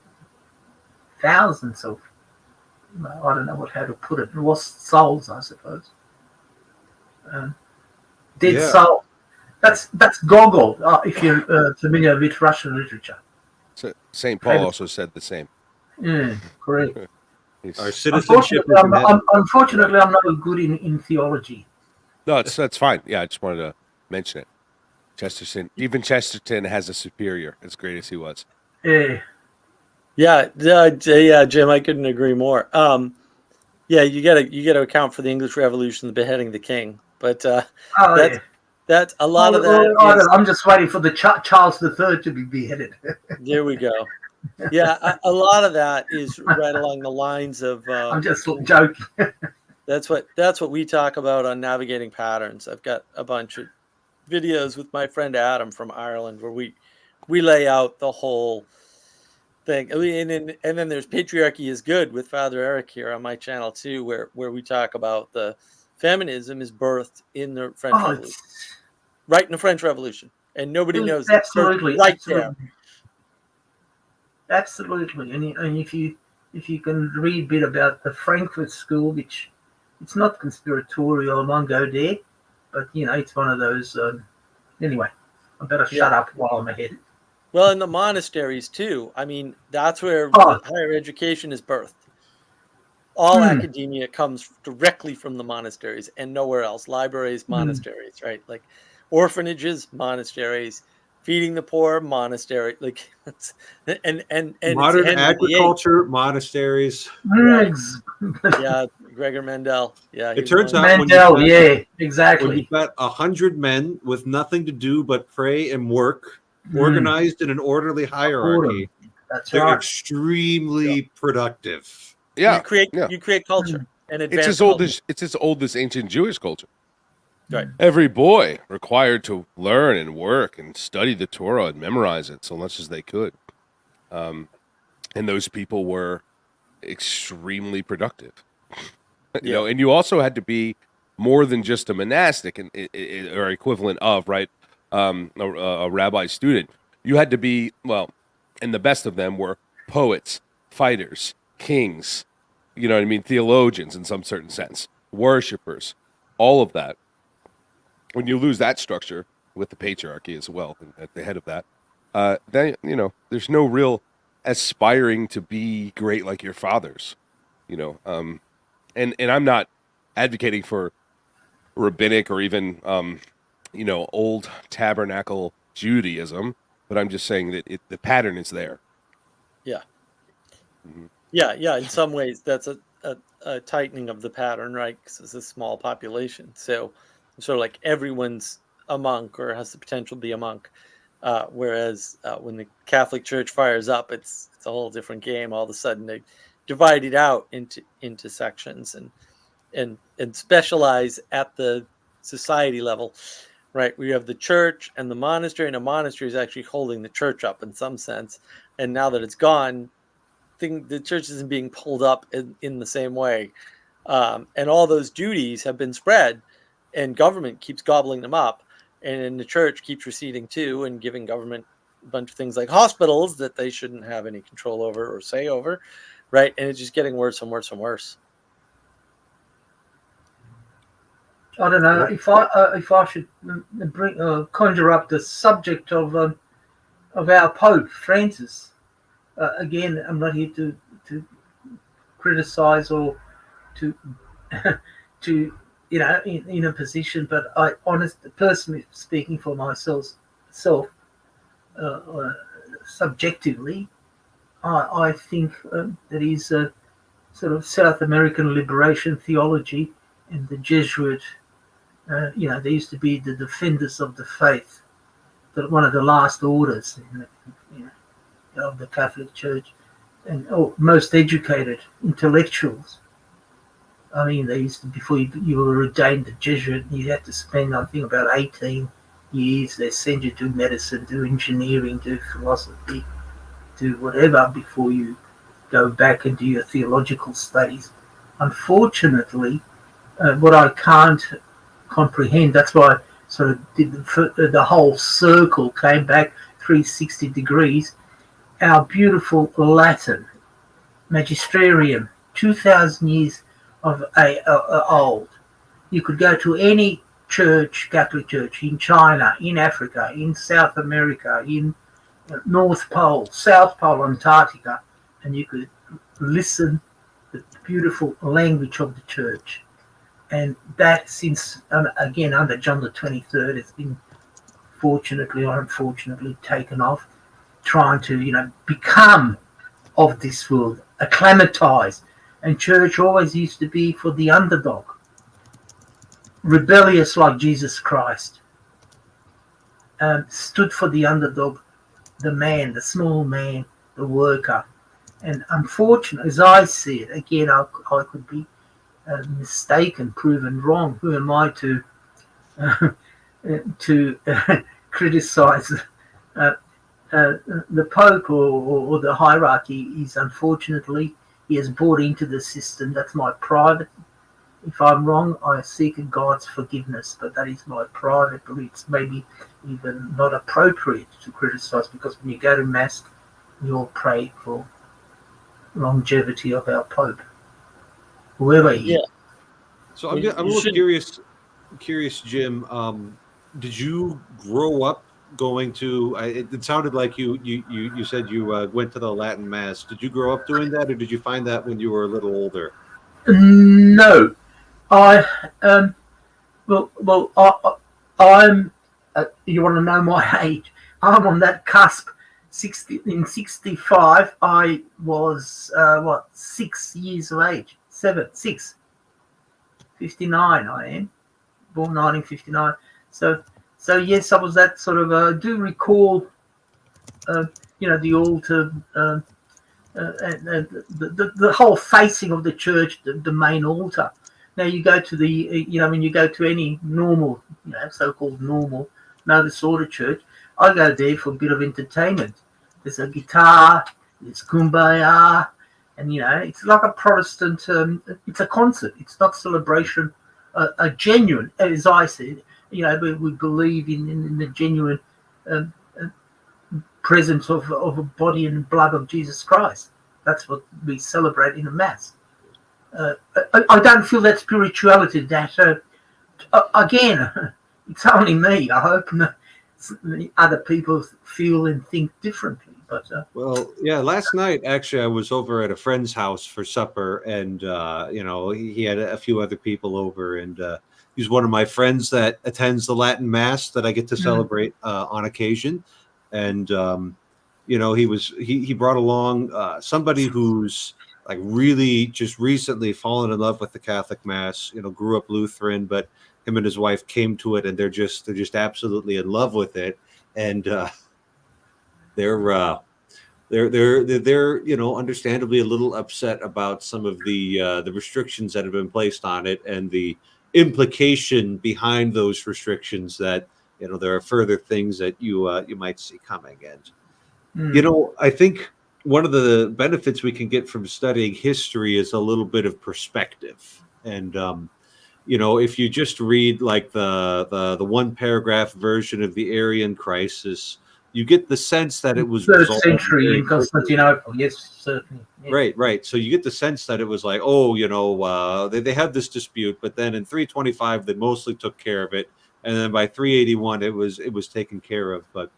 thousands of, I don't know how to put it, lost souls, I suppose. Dead soul. That's Gogol, if you're familiar with Russian literature. So St. Paul also said the same. Yeah, correct. Our citizenship. Unfortunately, I'm not good in theology. No, that's fine. Yeah, I just wanted to mention it. Chesterton has a superior, as great as he was. Yeah. Yeah, Jim, I couldn't agree more. Yeah, you gotta account for the English Revolution, the beheading of the king, but that's a lot of that. I'm just waiting for the Charles III to be beheaded. There we go. Yeah, a lot of that is right along the lines of. I'm just joking. That's what we talk about on Navigating Patterns. I've got a bunch of videos with my friend Adam from Ireland where we lay out the whole thing. I mean, and then there's Patriarchy is Good with Father Eric here on my channel too, where we talk about the feminism is birthed in the French Revolution, right in the French Revolution, and nobody knows absolutely right absolutely. There. Absolutely, and if you can read a bit about the Frankfurt School, which it's not conspiratorial, I won't go there, but it's one of those. Anyway, I better shut up while I'm ahead. Well, in the monasteries too. I mean, that's where the higher education is birthed. All academia comes directly from the monasteries and nowhere else. Libraries, monasteries, right? Like orphanages, monasteries, feeding the poor, monastery. Like, and modern agriculture, monasteries. Right. Yeah, Gregor Mendel. Yeah, it turns out Mendel. Exactly. When you've got 100 men with nothing to do but pray and work, organized in an orderly hierarchy, they're extremely productive. Yeah, you create culture and advance. It's as old as ancient Jewish culture. Right. Every boy required to learn and work and study the Torah and memorize it so much as they could. And those people were extremely productive. You know, and you also had to be more than just a monastic or equivalent of, right, a rabbi student. You had to be, and the best of them were poets, fighters, kings, you know what I mean, theologians in some certain sense, worshipers, all of that. When you lose that structure with the patriarchy as well at the head of that, then there's no real aspiring to be great like your fathers, and I'm not advocating for rabbinic or even old tabernacle Judaism, but I'm just saying that the pattern is there. Yeah. Mm-hmm. Yeah. In some ways, that's a tightening of the pattern, right? Because it's a small population, so sort of like everyone's a monk or has the potential to be a monk. Whereas when the Catholic Church fires up, it's a whole different game. All of a sudden, they divide it out into sections and specialize at the society level, right? We have the church and the monastery, and a monastery is actually holding the church up in some sense. And now that it's gone, the church isn't being pulled up in the same way. And all those duties have been spread, and government keeps gobbling them up. And the church keeps receding too, and giving government a bunch of things like hospitals that they shouldn't have any control over or say over, right? And it's just getting worse and worse and worse. I don't know if I should conjure up the subject of our Pope Francis. Again, I'm not here to criticize or to in a position, but I personally speaking for myself, subjectively, I think that he's a sort of South American liberation theology and the Jesuit. They used to be the defenders of the faith, one of the last orders of the Catholic Church, and most educated intellectuals. I mean, they used to, before you were ordained a Jesuit, you had to spend, I think, about 18 years. They send you to medicine, do engineering, do philosophy, do whatever before you go back and do your theological studies. Unfortunately, what I can't comprehend, that's why I sort of did the whole circle, came back 360 degrees, our beautiful Latin magisterium, 2,000 years of old. You could go to any church, Catholic church, in China, in Africa, in South America, in North Pole, South Pole, Antarctica, and you could listen to the beautiful language of the church. And that since, again, under John the 23rd, has been fortunately or unfortunately taken off, trying to become of this world, acclimatize. And church always used to be for the underdog, rebellious like Jesus Christ, stood for the underdog, the man, the small man, the worker. And unfortunately, as I see it, again, I could be mistaken, proven wrong. Who am I to criticize the Pope or the hierarchy? Is unfortunately he has bought into the system. That's my private. If I'm wrong, I seek God's forgiveness, but that is my private belief. It's maybe even not appropriate to criticize, because when you go to Mass, you all pray for longevity of our Pope, whoever he is. So I'm a little curious, Jim. Did you grow up going to? It sounded like you said you went to the Latin Mass. Did you grow up doing that, or did you find that when you were a little older? No, I'm. You want to know my age? I'm on that cusp. 60 in 65. I was 6 years of age. 6. 59. I am born 1959. So yes, I was that sort of. I do recall, the altar. The whole facing of the church, the main altar. Now you go to when you go to any normal, so-called normal Novus Order church, I go there for a bit of entertainment. There's a guitar, there's kumbaya, and it's like a Protestant. It's a concert. It's not celebration. A genuine, as I said, we believe in the genuine. Presence of a body and blood of Jesus Christ. That's what we celebrate in the Mass. I don't feel that spirituality. That again, it's only me. I hope other people feel and think differently. But last night actually I was over at a friend's house for supper, and he had a few other people over, and he's one of my friends that attends the Latin Mass that I get to celebrate on occasion. And he brought along somebody who's like really just recently fallen in love with the Catholic Mass. Grew up Lutheran, but him and his wife came to it, and they're just absolutely in love with it. And they're understandably a little upset about some of the restrictions that have been placed on it, and the implication behind those restrictions that there are further things that you might see coming. And I think one of the benefits we can get from studying history is a little bit of perspective. And if you just read like the one paragraph version of the Arian crisis, you get the sense that it was 3rd century in Constantinople. Yes, certainly. Yeah. Right. So you get the sense that it was like, they had this dispute, but then in 325 they mostly took care of it, and then by 381 it was taken care of. But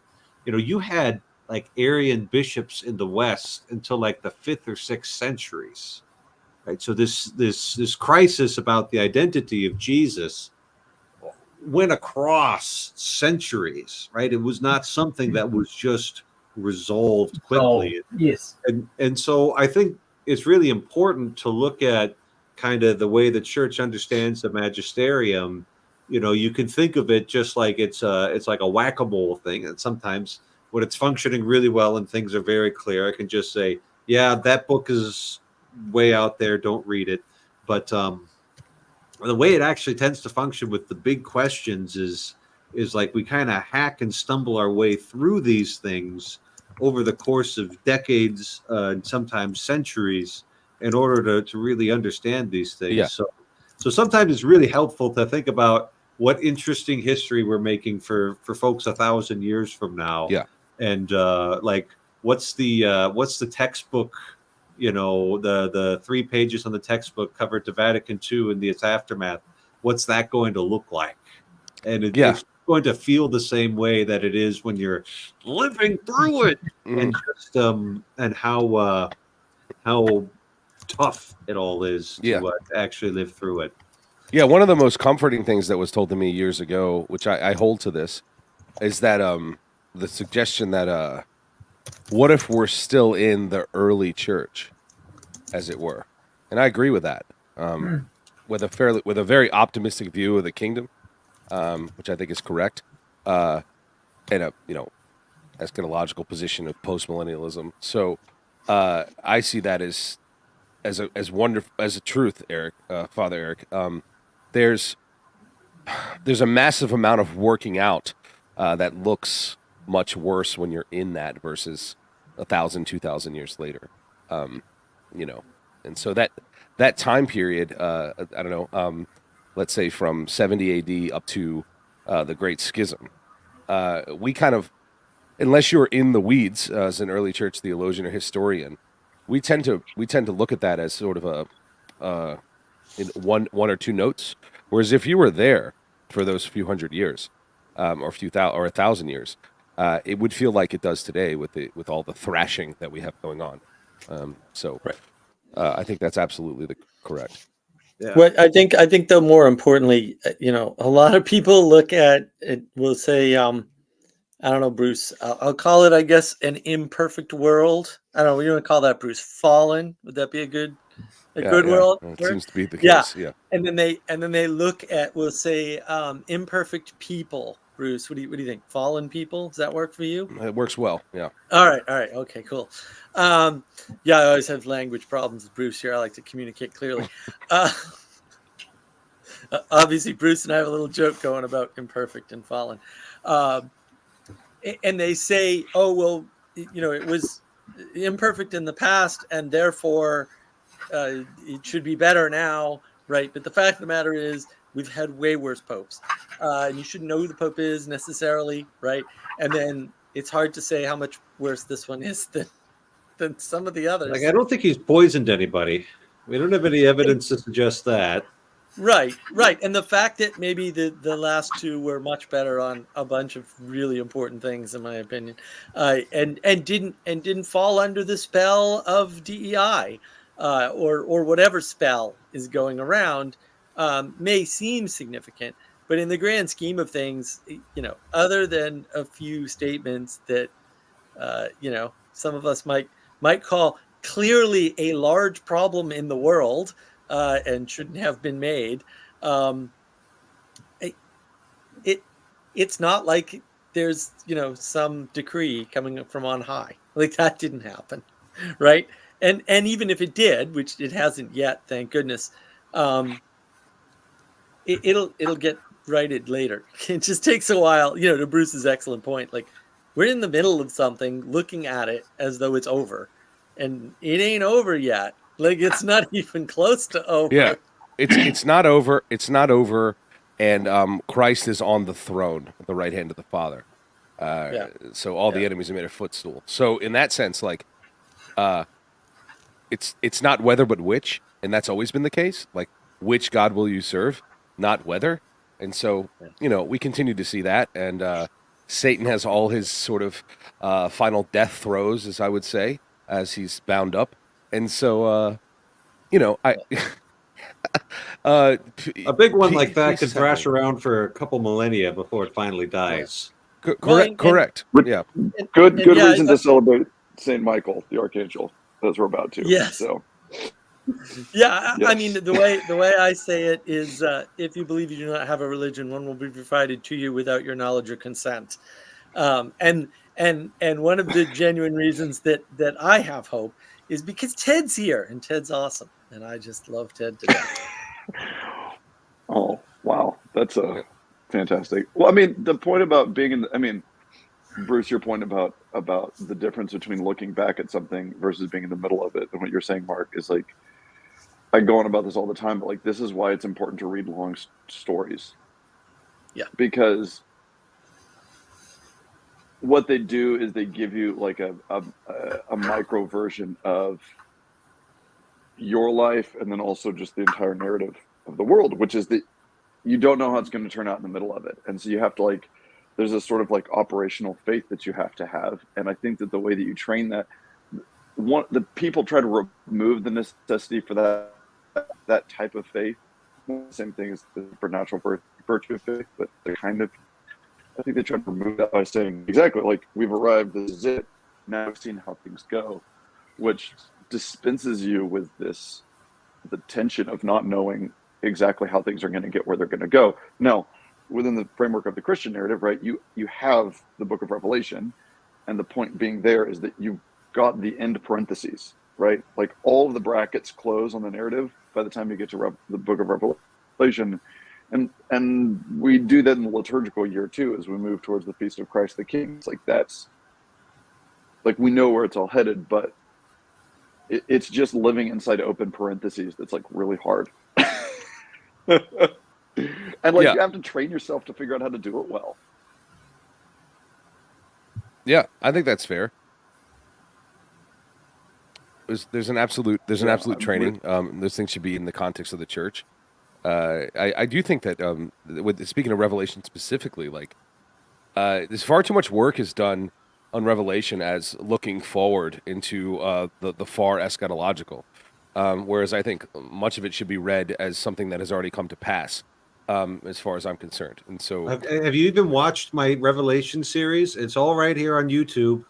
you had like Arian bishops in the West until like the 5th or 6th centuries, right? So this crisis about the identity of Jesus went across centuries, right? It was not something that was just resolved quickly. Yes. And so I think it's really important to look at kind of the way the church understands the magisterium. You can think of it just like it's like a whack-a-mole thing. And sometimes when it's functioning really well and things are very clear, I can just say, yeah, that book is way out there, don't read it. But the way it actually tends to function with the big questions is like we kind of hack and stumble our way through these things over the course of decades and sometimes centuries in order to really understand these things. Yeah. So sometimes it's really helpful to think about what interesting history we're making for folks 1,000 years from now. Yeah. And like what's the textbook, the 3 pages on the textbook covered to Vatican II and its aftermath, what's that going to look like? And it's going to feel the same way that it is when you're living through it. And just and how tough it all is to actually live through it. Yeah, one of the most comforting things that was told to me years ago, which I hold to this, is that the suggestion that what if we're still in the early church, as it were? And I agree with that. With a very optimistic view of the kingdom, which I think is correct, and a eschatological position of postmillennialism. So I see that as wonderful as a truth, Eric, Father Eric. There's a massive amount of working out that looks much worse when you're in that versus 1,000, 2,000 years later. And so that time period, I don't know, let's say from 70 AD up to the Great Schism, we kind of, unless you're in the weeds as an early church theologian or historian, we tend to look at that as sort of in one or two notes. Whereas if you were there for those few hundred years, or 1,000 years, it would feel like it does today with all the thrashing that we have going on. Right. I think that's absolutely correct. Yeah. Well, I think though, more importantly, a lot of people look at it, will say, I don't know, Bruce, I'll call it, I guess, an imperfect world. I don't know, what do you want to call that, Bruce? Fallen? Would that be a good world? It seems to be the case. Yeah. And then they look at, we'll say, imperfect people. Bruce, what do you think? Fallen people? Does that work for you? It works well. Yeah. All right. Okay, cool. I always have language problems with Bruce here. I like to communicate clearly. Obviously, Bruce and I have a little joke going about imperfect and fallen. And they say, oh, well, it was imperfect in the past, and therefore it should be better now, right? But the fact of the matter is, we've had way worse popes. And you shouldn't know who the pope is necessarily, right? And then it's hard to say how much worse this one is than some of the others. Like, I don't think he's poisoned anybody. We don't have any evidence to suggest that. Right. And the fact that maybe the last two were much better on a bunch of really important things, in my opinion, and didn't fall under the spell of DEI, or whatever spell is going around, may seem significant, but in the grand scheme of things, other than a few statements that some of us might call clearly a large problem in the world, and shouldn't have been made. It's not like there's some decree coming from on high. Like, that didn't happen, right? And even if it did, which it hasn't yet, thank goodness, it'll get righted later. It just takes a while. To Bruce's excellent point, like, we're in the middle of something, looking at it as though it's over, and it ain't over yet. Like, it's not even close to over. Yeah, it's not over. It's not over, and Christ is on the throne at the right hand of the Father. So all the enemies are made a footstool. So in that sense, like, it's not whether but which, and that's always been the case. Like, which God will you serve, not whether. And so we continue to see that, and Satan has all his sort of final death throes, as I would say, as he's bound up. And so, I a big one like that could thrash around for a couple millennia before it finally dies. Correct. Yeah. Good reason to celebrate Saint Michael, the Archangel, as we're about to. Yes. So. Yeah, I mean, the way I say it is, if you believe you do not have a religion, one will be provided to you without your knowledge or consent. And one of the genuine reasons that I have hope is because Ted's here, and Ted's awesome, and I just love Ted to death. Oh, wow, that's fantastic. Well, I mean, the point about being Bruce, your point about the difference between looking back at something versus being in the middle of it, and what you're saying, Mark, is like, I go on about this all the time, but like, this is why it's important to read long stories. Yeah. Because what they do is they give you like a micro version of your life, and then also just the entire narrative of the world, which is that you don't know how it's going to turn out in the middle of it. And so you have to, like, there's a sort of like operational faith that you have to have. And I think that the way that you train that, the people try to remove the necessity for that type of faith. Same thing as the supernatural virtue of faith, but they're kind of I think they try to remove that by saying, exactly, like, we've arrived, this is it. Now we've seen how things go, which dispenses you with the tension of not knowing exactly how things are going to get where they're going to go. Now, within the framework of the Christian narrative, right, you have the book of Revelation, and the point being there is that you've got the end parentheses, right? Like, all of the brackets close on the narrative by the time you get to the book of Revelation. And we do that in the liturgical year too, as we move towards the Feast of Christ the King. It's like, that's like, we know where it's all headed, but it's just living inside open parentheses that's like really hard. And like, you have to train yourself to figure out how to do it well. Yeah, I think that's fair. There's an absolute training. Those things should be in the context of the church. I do think that speaking of Revelation specifically, like, there's far too much work is done on Revelation as looking forward into the far eschatological, whereas I think much of it should be read as something that has already come to pass, as far as I'm concerned. And so, have you even watched my Revelation series? It's all right here on YouTube.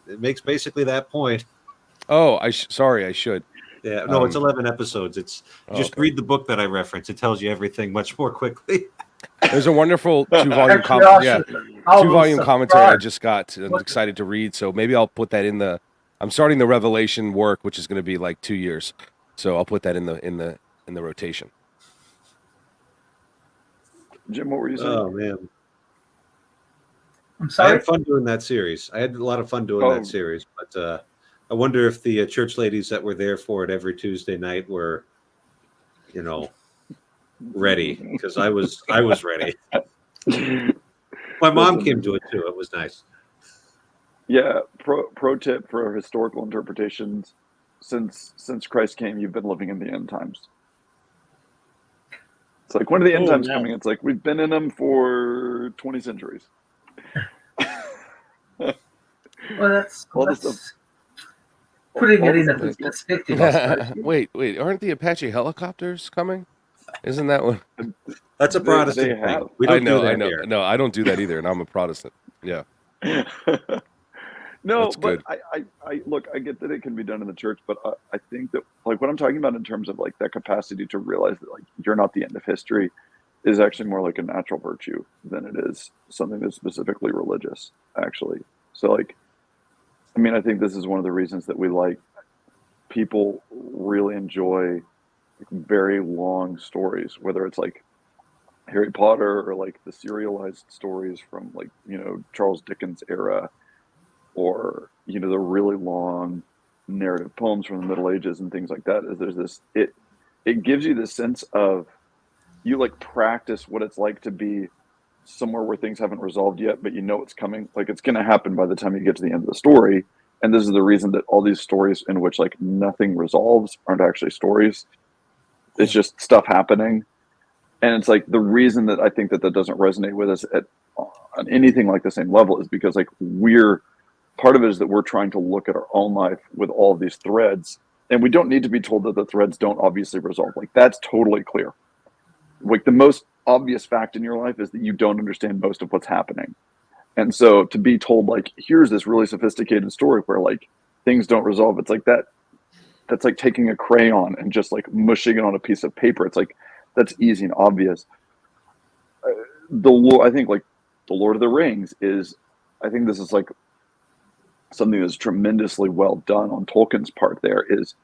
It makes basically that point. Oh, sorry, I should. Yeah, no, it's 11 episodes. It's just read the book that I reference. It tells you everything much more quickly. There's a wonderful 2-volume commentary I just got. I'm excited to read, so maybe I'll put that in I'm starting the Revelation work, which is going to be like 2 years, so I'll put that in the rotation. Jim, what were you saying? Oh man, I'm sorry. I had fun doing that series. I had a lot of fun doing that series, but I wonder if the church ladies that were there for it every Tuesday night were, ready, because I was ready. My mom came to it too. It was nice. Yeah. Pro tip for historical interpretations: since Christ came, you've been living in the end times. It's like, when are the end times coming? It's like, we've been in them for 20 centuries. Well, that's putting it in a perspective. Wait, aren't the Apache helicopters coming? Isn't that one? That's a Protestant thing. We don't do that here. No, I don't do that either, and I'm a Protestant. Yeah. No, that's but good. I look, I get that it can be done in the church, but I think that, like, what I'm talking about in terms of like that capacity to realize that, like, you're not the end of history is actually more like a natural virtue than it is something that's specifically religious, actually. So, like, I mean, I think this is one of the reasons that people really enjoy very long stories, whether it's like Harry Potter or like the serialized stories from, like, Charles Dickens era, or, the really long narrative poems from the Middle Ages and things like that. Is there's this, it gives you this sense of, you like practice what it's like to be somewhere where things haven't resolved yet, but it's coming. Like, it's going to happen by the time you get to the end of the story. And this is the reason that all these stories in which like nothing resolves aren't actually stories. It's just stuff happening. And it's like, the reason that I think that doesn't resonate with us on anything like the same level is because, like, part of it is that we're trying to look at our own life with all of these threads, and we don't need to be told that the threads don't obviously resolve. Like, that's totally clear. Like, the most obvious fact in your life is that you don't understand most of what's happening. And so to be told, like, here's this really sophisticated story where, like, things don't resolve, it's like that's like taking a crayon and just like mushing it on a piece of paper. It's like, that's easy and obvious. I think, like, the Lord of the Rings I think this is like something that's tremendously well done on Tolkien's part. There is,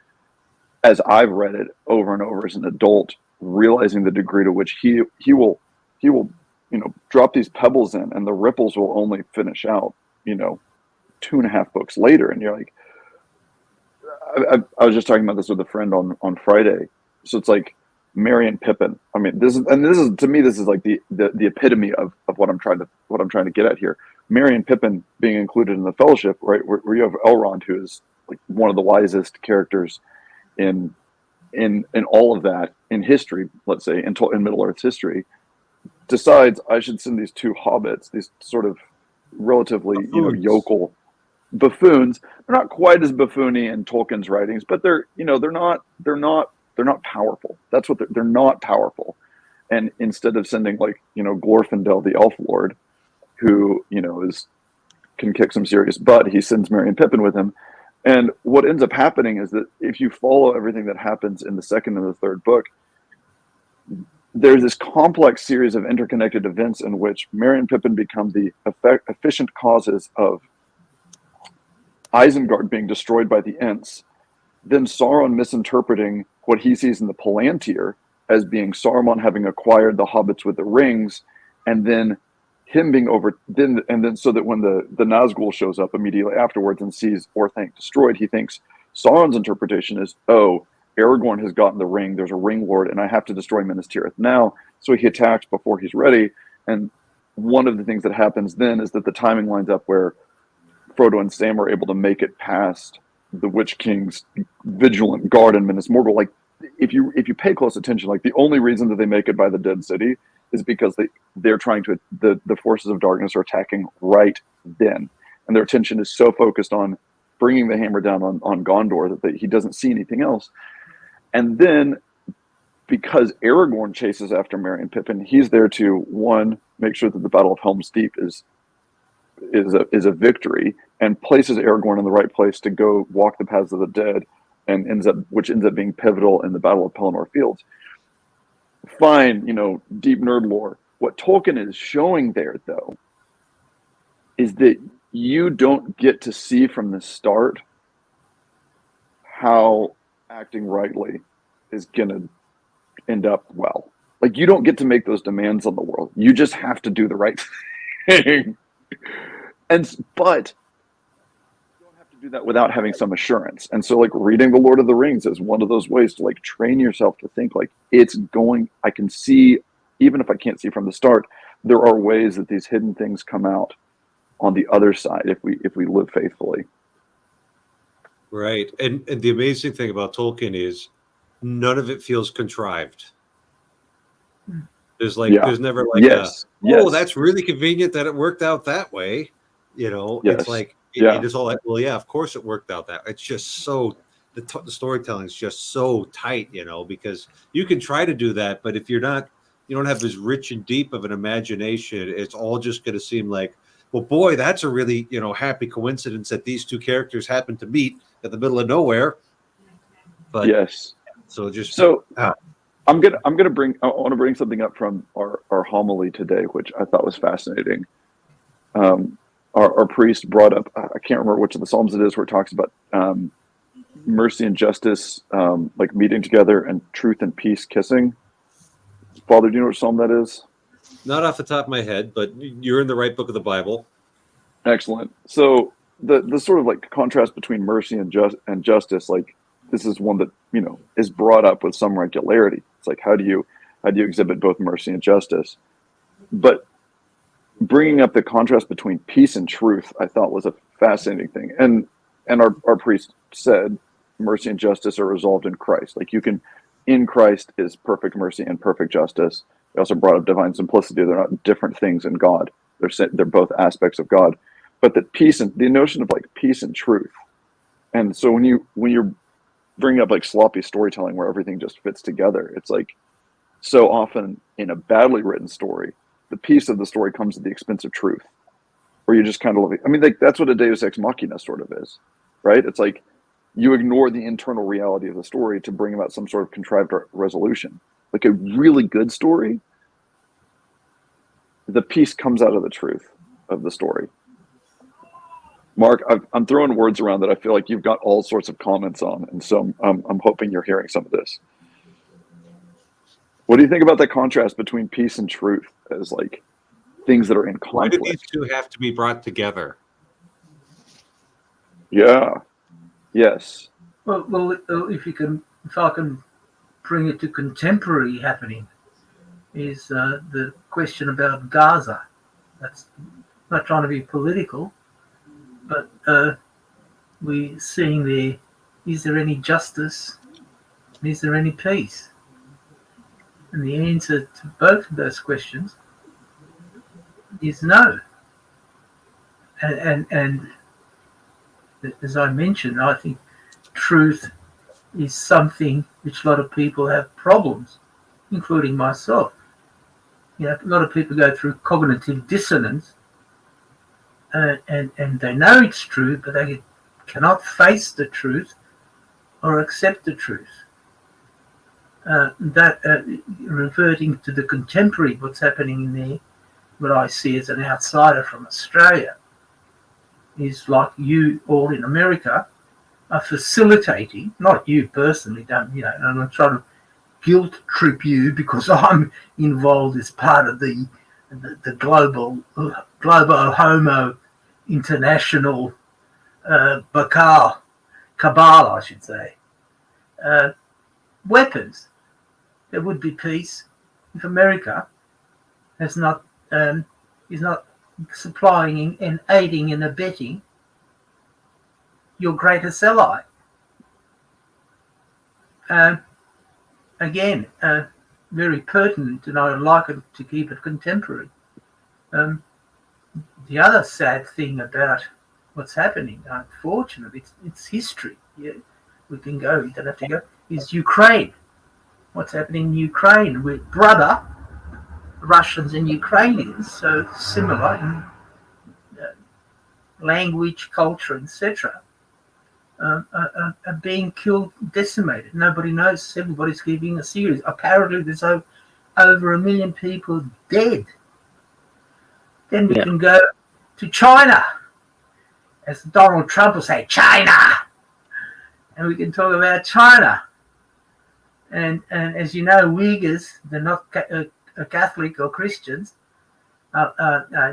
as I've read it over and over as an adult, realizing the degree to which he will drop these pebbles in, and the ripples will only finish out 2.5 books later. And you're like, I was just talking about this with a friend on Friday. So it's like Merry and Pippin. I mean, this is to me, this is like the epitome of what I'm trying to get at here. Merry and Pippin being included in the fellowship, right? Where you have Elrond, who is like one of the wisest characters in all of that in history, let's say in Middle Earth's history, decides, I should send these two hobbits, these sort of relatively yokel buffoons. They're not quite as buffoony in Tolkien's writings, but they're not powerful. That's what they're not powerful. And instead of sending, like, Glorfindel the Elf Lord, who, can kick some serious butt. He sends Merry and Pippin with him. And what ends up happening is that if you follow everything that happens in the second and the third book, there's this complex series of interconnected events in which Merry and Pippin become the efficient causes of Isengard being destroyed by the Ents, then Sauron misinterpreting what he sees in the Palantir as being Saruman having acquired the hobbits with the rings, and then him being so that when the Nazgul shows up immediately afterwards and sees Orthanc destroyed, he thinks Sauron's interpretation is, oh, Aragorn has gotten the ring, there's a ring lord, and I have to destroy Minas Tirith now, so he attacks before he's ready. And one of the things that happens then is that the timing lines up where Frodo and Sam are able to make it past the Witch King's vigilant guard in Minas Morgul. Like, if you pay close attention, like, the only reason that they make it by the Dead City is because they're trying to, the forces of darkness are attacking right then, and their attention is so focused on bringing the hammer down on Gondor that he doesn't see anything else. And then, because Aragorn chases after Merry and Pippin, he's there to, one, make sure that the Battle of Helm's Deep is a victory, and places Aragorn in the right place to go walk the paths of the dead, and which ends up being pivotal in the Battle of Pelennor Fields. Fine, deep nerd lore. What Tolkien is showing there, though, is that you don't get to see from the start how acting rightly is going to end up well. Like, you don't get to make those demands on the world. You just have to do the right thing. But you don't have to do that without having some assurance. And so, like, reading The Lord of the Rings is one of those ways to, like, train yourself to think, like, I can see, even if I can't see from the start, there are ways that these hidden things come out on the other side if we live faithfully. Right. And the amazing thing about Tolkien is none of it feels contrived. There's never like that's really convenient that it worked out that way. It's like, it is all like, well, yeah, of course it worked out that way. It's just so, the storytelling is just so tight, because you can try to do that, but if you don't have as rich and deep of an imagination, it's all just going to seem like, well, boy, that's a really, happy coincidence that these two characters happen to meet at the middle of nowhere. But yes. I want to bring something up from our homily today, which I thought was fascinating. Our priest brought up, I can't remember which of the Psalms it is, where it talks about mercy and justice, like meeting together, and truth and peace kissing. Father, do you know which Psalm that is? Not off the top of my head, but you're in the right book of the Bible. Excellent. So the sort of like contrast between mercy and justice, like, this is one that, is brought up with some regularity. It's like, how do you exhibit both mercy and justice? But bringing up the contrast between peace and truth, I thought was a fascinating thing. And our priest said mercy and justice are resolved in Christ. Like, in Christ is perfect mercy and perfect justice. They also brought up divine simplicity. They're not different things in God. They're both aspects of God. But that peace, and the notion of, like, peace and truth. And so when you're bringing up, like, sloppy storytelling where everything just fits together, it's like, so often in a badly written story, the peace of the story comes at the expense of truth, where you just kind of, like, that's what a Deus Ex Machina sort of is, right? It's like you ignore the internal reality of the story to bring about some sort of contrived resolution. Like, a really good story, the peace comes out of the truth of the story. Mark, I'm throwing words around that I feel like you've got all sorts of comments on, and so I'm hoping you're hearing some of this. What do you think about that contrast between peace and truth as, like, things that are in conflict? Why do these two have to be brought together? Yeah. Yes. Well, if I can bring it to contemporary happening, is the question about Gaza. That's not trying to be political, but we're seeing there, is there any justice? Is there any peace? And the answer to both of those questions is no. And as I mentioned, I think truth is something which a lot of people have problems, including myself. A lot of people go through cognitive dissonance and they know it's true, but they cannot face the truth or accept the truth. Reverting to the contemporary, what's happening in there, what I see as an outsider from Australia, is like you all in America are facilitating, not you personally, don't, you know, and I'm not trying to guilt trip you because I'm involved as part of the global homo international cabal, I should say. Weapons. There would be peace if America is not supplying and aiding and abetting your greatest ally. Again, very pertinent, and I would like it to keep it contemporary. The other sad thing about what's happening, unfortunately, it's history. Yeah, we can go. You don't have to go. Is Ukraine? What's happening in Ukraine? We're brother, Russians and Ukrainians, so similar in language, culture, etc. Are being killed, decimated. Nobody knows. Everybody's giving a series. Apparently, there's over 1 million people dead. Then we can go to China, as Donald Trump will say, China, and we can talk about China. And as you know, Uyghurs, they're not Catholic or Christians,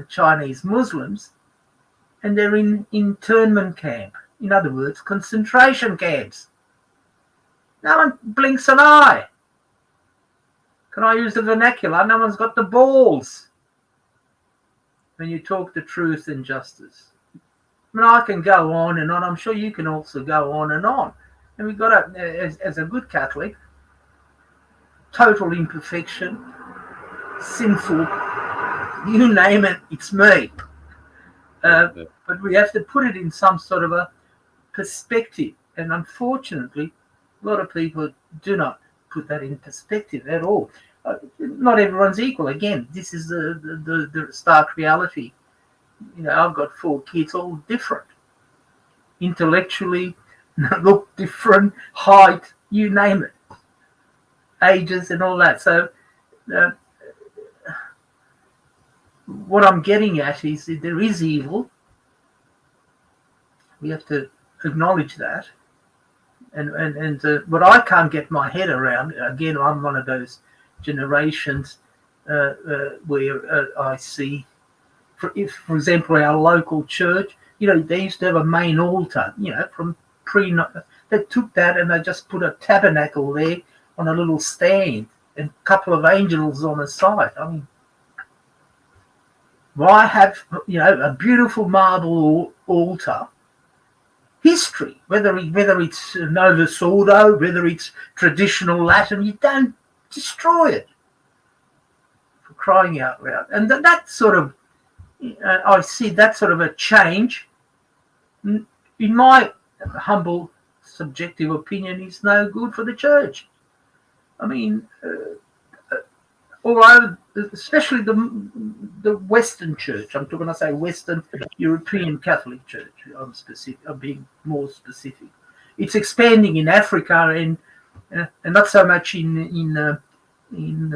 Chinese Muslims, and they're in internment camp. In other words, concentration camps. No one blinks an eye. Can I use the vernacular? No one's got the balls when you talk the truth and justice. I mean, I can go on and on. I'm sure you can also go on and on. And we've got to, as a good Catholic, total imperfection, sinful, you name it, it's me. But we have to put it in some sort of a perspective. And unfortunately, a lot of people do not put that in perspective at all. Not everyone's equal. Again, this is the stark reality. You know, I've got 4 kids, all different. Intellectually, look different, height, you name it. Ages and all that. So what I'm getting at is that there is evil. We have to acknowledge that. And what I can't get my head around, again, I'm one of those generations where I see, for example, our local church, you know, they used to have a main altar, you know, from they took that and they just put a tabernacle there on a little stand and a couple of angels on the side. I mean, why have, you know, a beautiful marble altar? History, whether it's Novus Ordo, whether it's traditional Latin, you don't destroy it, for crying out loud. And that sort of, I see that sort of a change, in my humble subjective opinion, is no good for the church. I mean, although especially the Western Church, I'm talking, I say Western European Catholic Church. I'm being more specific. It's expanding in Africa and not so much in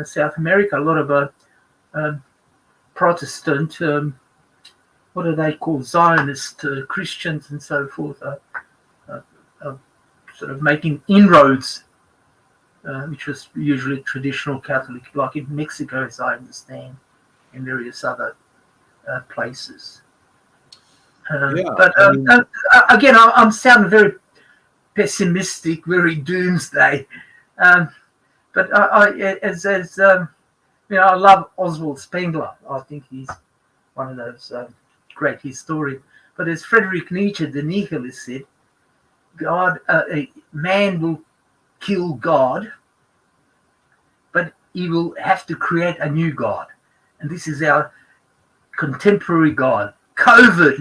South America. A lot of Protestant, what are they called, Zionist Christians and so forth, are sort of making inroads. Which was usually traditional Catholic, like in Mexico, as I understand, and various other places. But again, I'm sounding very pessimistic, very doomsday. But I love Oswald Spengler. I think he's one of those great historians. But as Friedrich Nietzsche, the nihilist, said, man will kill God, but he will have to create a new God. And this is our contemporary God. COVID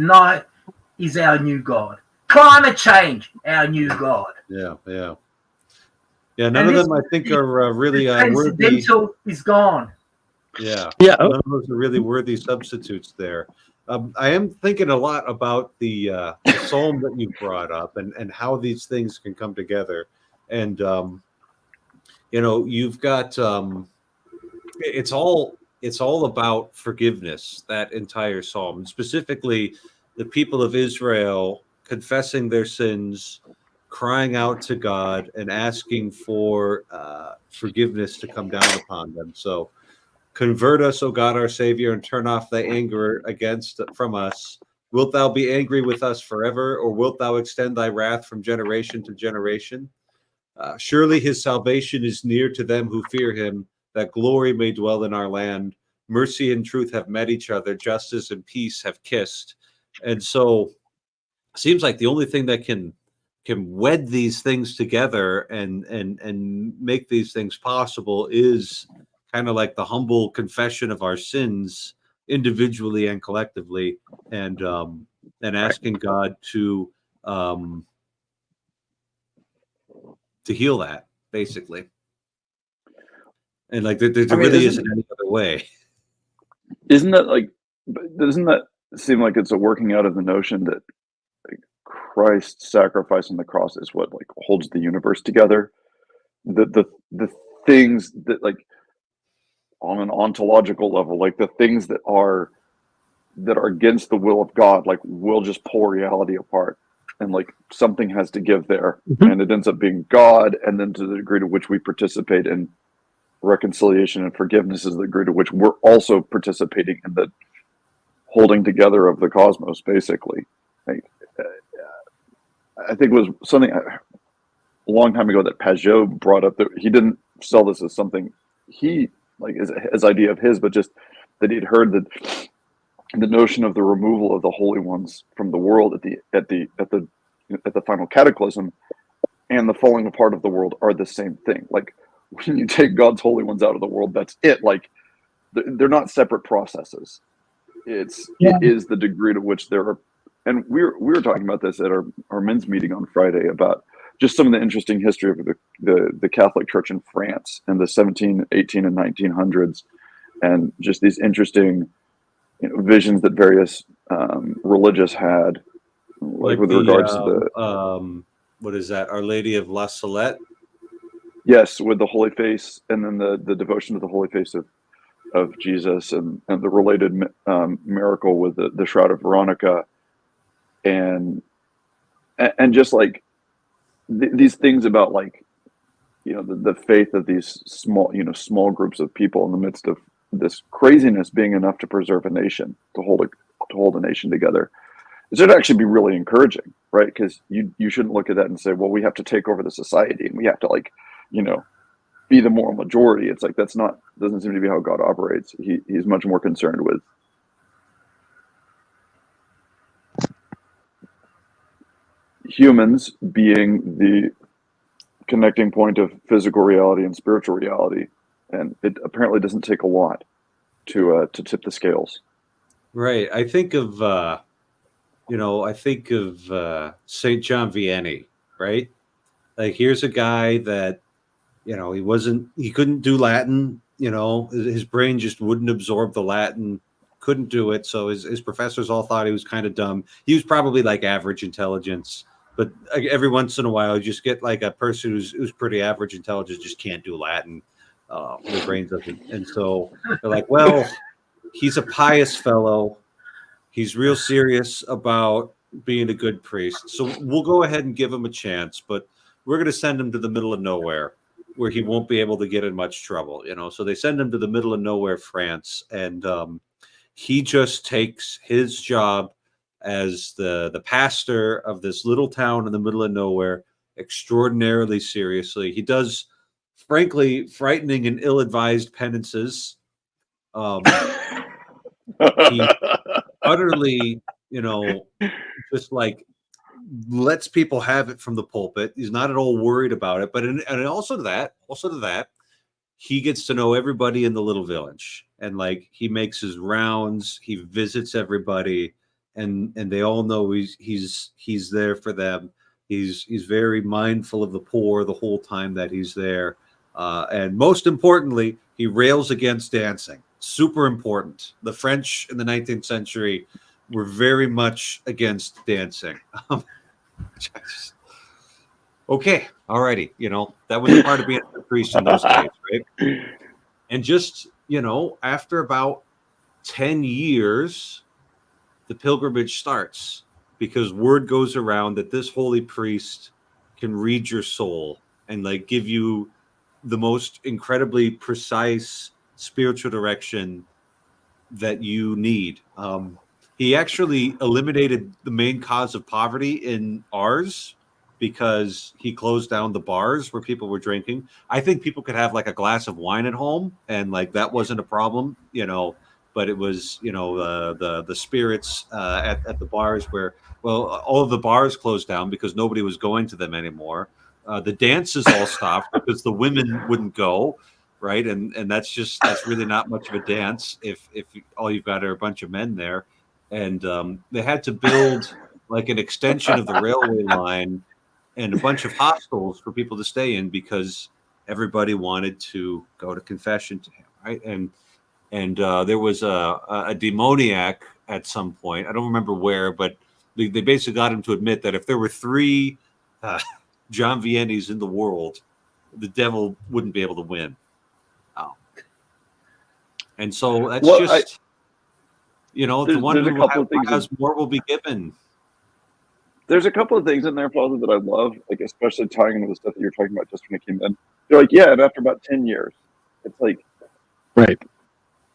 is our new God. Climate change, our new God. Yeah. None of them, I think, are really transcendental worthy. Is gone. Yeah. None of those are really worthy substitutes there. I am thinking a lot about the psalm that you brought up and how these things can come together. And you've got it's all about forgiveness, that entire psalm, and specifically the people of Israel confessing their sins, crying out to God, and asking for forgiveness to come down upon them. So, convert us, O God, our Savior, and turn off thy anger from us. Wilt thou be angry with us forever, or wilt thou extend thy wrath from generation to generation? Surely his salvation is near to them who fear him, that glory may dwell in our land. Mercy and truth have met each other, justice and peace have kissed. And so it seems like the only thing that can wed these things together and make these things possible is kind of like the humble confession of our sins individually and collectively, and asking God to heal that, basically. And like there really isn't any other way. Doesn't that seem like it's a working out of the notion that like, Christ's sacrifice on the cross is what like holds the universe together? The things that like on an ontological level, like the things that are against the will of God, like will just pull reality apart. And like something has to give there, and it ends up being God. And then to the degree to which we participate in reconciliation and forgiveness is the degree to which we're also participating in the holding together of the cosmos, basically. Like, I think it was something a long time ago that Pageau brought up, that he didn't sell this as something he like as idea of his, but just that he'd heard that the notion of the removal of the holy ones from the world at the final cataclysm and the falling apart of the world are the same thing. Like when you take God's holy ones out of the world, that's it. Like they're not separate processes. It is the degree to which there are, and we were talking about this at our men's meeting on Friday about just some of the interesting history of the Catholic Church in France in the 17, 18, and 1900s, and just these interesting visions that various religious had, like with regards to the what is that? Our Lady of La Salette? Yes, with the Holy Face, and then the devotion to the Holy Face of Jesus, and the related miracle with the Shroud of Veronica, and just like these things about like the faith of these small groups of people in the midst of this craziness being enough to preserve a nation, to hold a nation together. It should actually be really encouraging, right? Because you shouldn't look at that and say, well, we have to take over the society and we have to be the moral majority. It's like doesn't seem to be how God operates. He's much more concerned with humans being the connecting point of physical reality and spiritual reality, and it apparently doesn't take a lot to tip the scales. Right. I think of St. John Vianney, right? Like here's a guy that he couldn't do Latin, his brain just wouldn't absorb the Latin, couldn't do it. So his professors all thought he was kind of dumb. He was probably like average intelligence, but every once in a while you just get like a person who's pretty average intelligence, just can't do Latin. Their brains doesn't. And so they're like, well, he's a pious fellow. He's real serious about being a good priest. So we'll go ahead and give him a chance, but we're going to send him to the middle of nowhere where he won't be able to get in much trouble. So they send him to the middle of nowhere, France. And he just takes his job as the pastor of this little town in the middle of nowhere extraordinarily seriously. He does, frankly, frightening and ill-advised penances. He utterly, just like lets people have it from the pulpit. He's not at all worried about it. But and also to that, he gets to know everybody in the little village, and like he makes his rounds. He visits everybody, and they all know he's there for them. He's very mindful of the poor the whole time that he's there. And most importantly, he rails against dancing. Super important. The French in the 19th century were very much against dancing. Okay, alrighty, that was part of being a priest in those days, right? And just, after about 10 years, the pilgrimage starts, because word goes around that this holy priest can read your soul and like give you the most incredibly precise spiritual direction that you need. He actually eliminated the main cause of poverty in ours, because he closed down the bars where people were drinking. I think people could have like a glass of wine at home, and like that wasn't a problem, but it was, the spirits at the bars where, well, all of the bars closed down because nobody was going to them anymore. The dances all stopped because the women wouldn't go, right? And that's really not much of a dance if all you've got are a bunch of men there. And they had to build like an extension of the railway line and a bunch of hostels for people to stay in, because everybody wanted to go to confession to him, right? And there was a demoniac at some point. I don't remember where, but they basically got him to admit that if there were 3 John Viennes in the world, the devil wouldn't be able to win. And so that's the one who has more will be given. There's a couple of things in there, Father, that I love, like especially tying into the stuff that you're talking about just when it came in. They're like, yeah, and after about 10 years, it's like, right.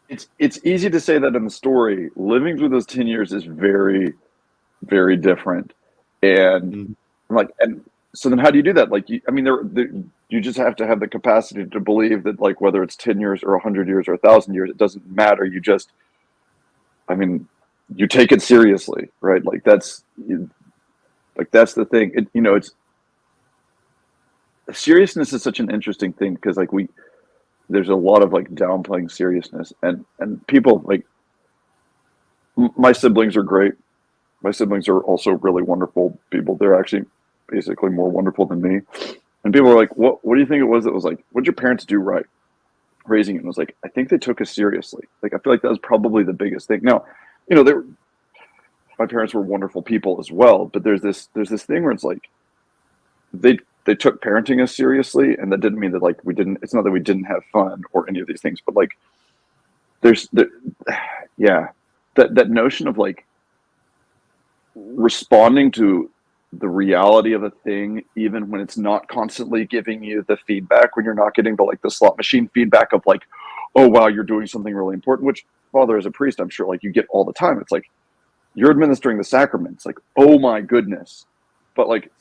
It's easy to say that in the story. Living through those 10 years is very, very different. And and so then how do you do that? Like, you just have to have the capacity to believe that, like, whether it's 10 years or 100 years or 1,000 years, it doesn't matter. You just, you take it seriously, right? Like that's the thing. It's seriousness is such an interesting thing, because like there's a lot of like downplaying seriousness, and people like my siblings are great. My siblings are also really wonderful people. They're actually basically more wonderful than me. And people are like, what do you think it was that was like, what'd your parents do right raising it? And I was like, I think they took us seriously. Like, I feel like that was probably the biggest thing. Now, my parents were wonderful people as well, but there's this thing where it's like they took parenting us seriously, and that didn't mean that like it's not that we didn't have fun or any of these things, but like that notion of like responding to the reality of a thing, even when it's not constantly giving you the feedback, when you're not getting the slot machine feedback of like, oh wow, you're doing something really important, which, Father, as a priest, I'm sure like you get all the time. It's like you're administering the sacraments, like, oh my goodness, but like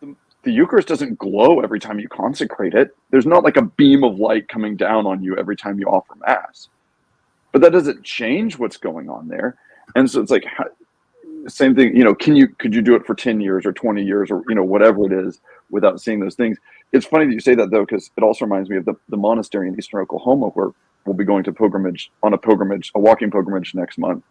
the Eucharist doesn't glow every time you consecrate it. There's not like a beam of light coming down on you every time you offer Mass, but that doesn't change what's going on there. And so it's like, same thing, could you do it for 10 years or 20 years or, whatever it is, without seeing those things? It's funny that you say that, though, because it also reminds me of the monastery in Eastern Oklahoma, where we'll be going to a walking pilgrimage next month.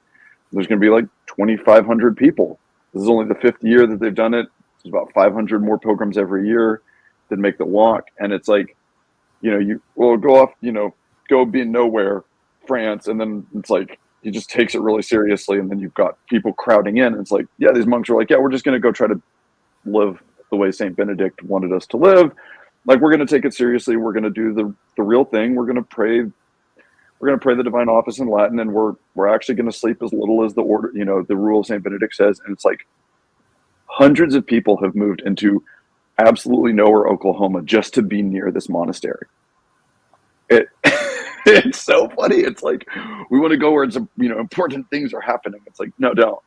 There's going to be like 2,500 people. This is only the 5th year that they've done it. There's about 500 more pilgrims every year that make the walk. And it's like, you will go off, go be in nowhere, France, and then it's like, he just takes it really seriously, and then you've got people crowding in, and it's like, yeah, these monks are like, yeah, we're just going to go try to live the way St. Benedict wanted us to live. Like, we're going to take it seriously. We're going to do the real thing. We're going to pray. We're going to pray the divine office in Latin, and we're actually going to sleep as little as the order, the rule of St. Benedict says. And it's like hundreds of people have moved into absolutely nowhere, Oklahoma, just to be near this monastery. It's so funny. It's like, we want to go where it's, important things are happening. It's like, no, don't.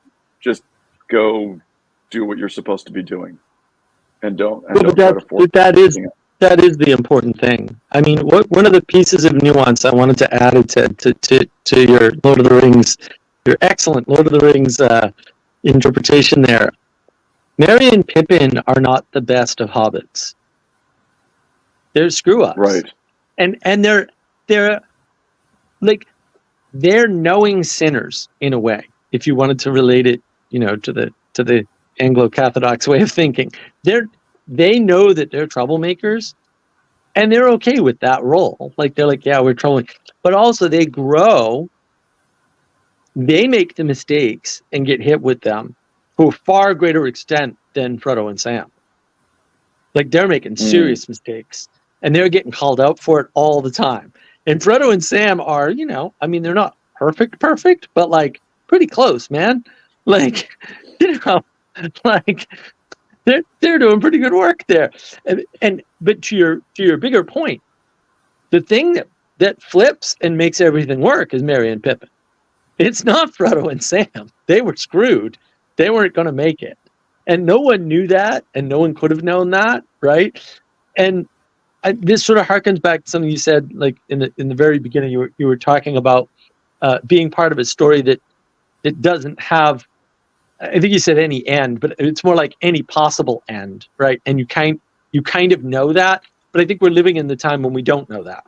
Just go do what you're supposed to be doing, and don't. That is the important thing. I mean, one of the pieces of nuance I wanted to add to your Lord of the Rings, your excellent Lord of the Rings interpretation there. Merry and Pippin are not the best of hobbits. They're screw ups, right? And they're like, they're knowing sinners in a way. If you wanted to relate it, to the Anglo-Catholic way of thinking, they know that they're troublemakers, and they're okay with that role. Like, they're like, yeah, we're troubling, but also they grow they make the mistakes and get hit with them to a far greater extent than Frodo and Sam. Like, they're making serious mistakes, and they're getting called out for it all the time. And Frodo and Sam are, I mean, they're not perfect, but like pretty close, man. Like, like they're doing pretty good work there. But to your bigger point, the thing that flips and makes everything work is Merry and Pippin. It's not Frodo and Sam. They were screwed. They weren't going to make it. And no one knew that, and no one could have known that, right? And this sort of harkens back to something you said, like in the very beginning. You were talking about being part of a story that it doesn't have. I think you said any end, but it's more like any possible end, right? And you kind of know that, but I think we're living in the time when we don't know that,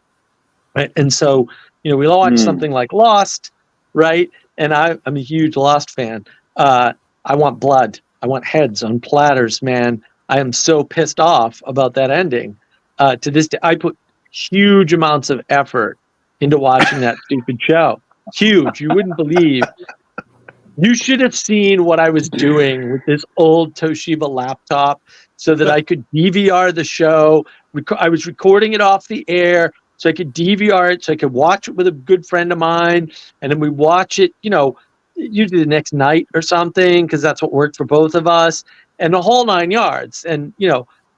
right? And so we watch something like Lost, right? And I'm a huge Lost fan. I want blood. I want heads on platters, man. I am so pissed off about that ending. To this day, I put huge amounts of effort into watching that stupid show. Huge. You wouldn't believe. You should have seen what I was doing with this old Toshiba laptop so that I could DVR the show. I was recording it off the air so I could DVR it, so I could watch it with a good friend of mine. And then we watch it, usually the next night or something, because that's what worked for both of us, and the whole 9 yards. And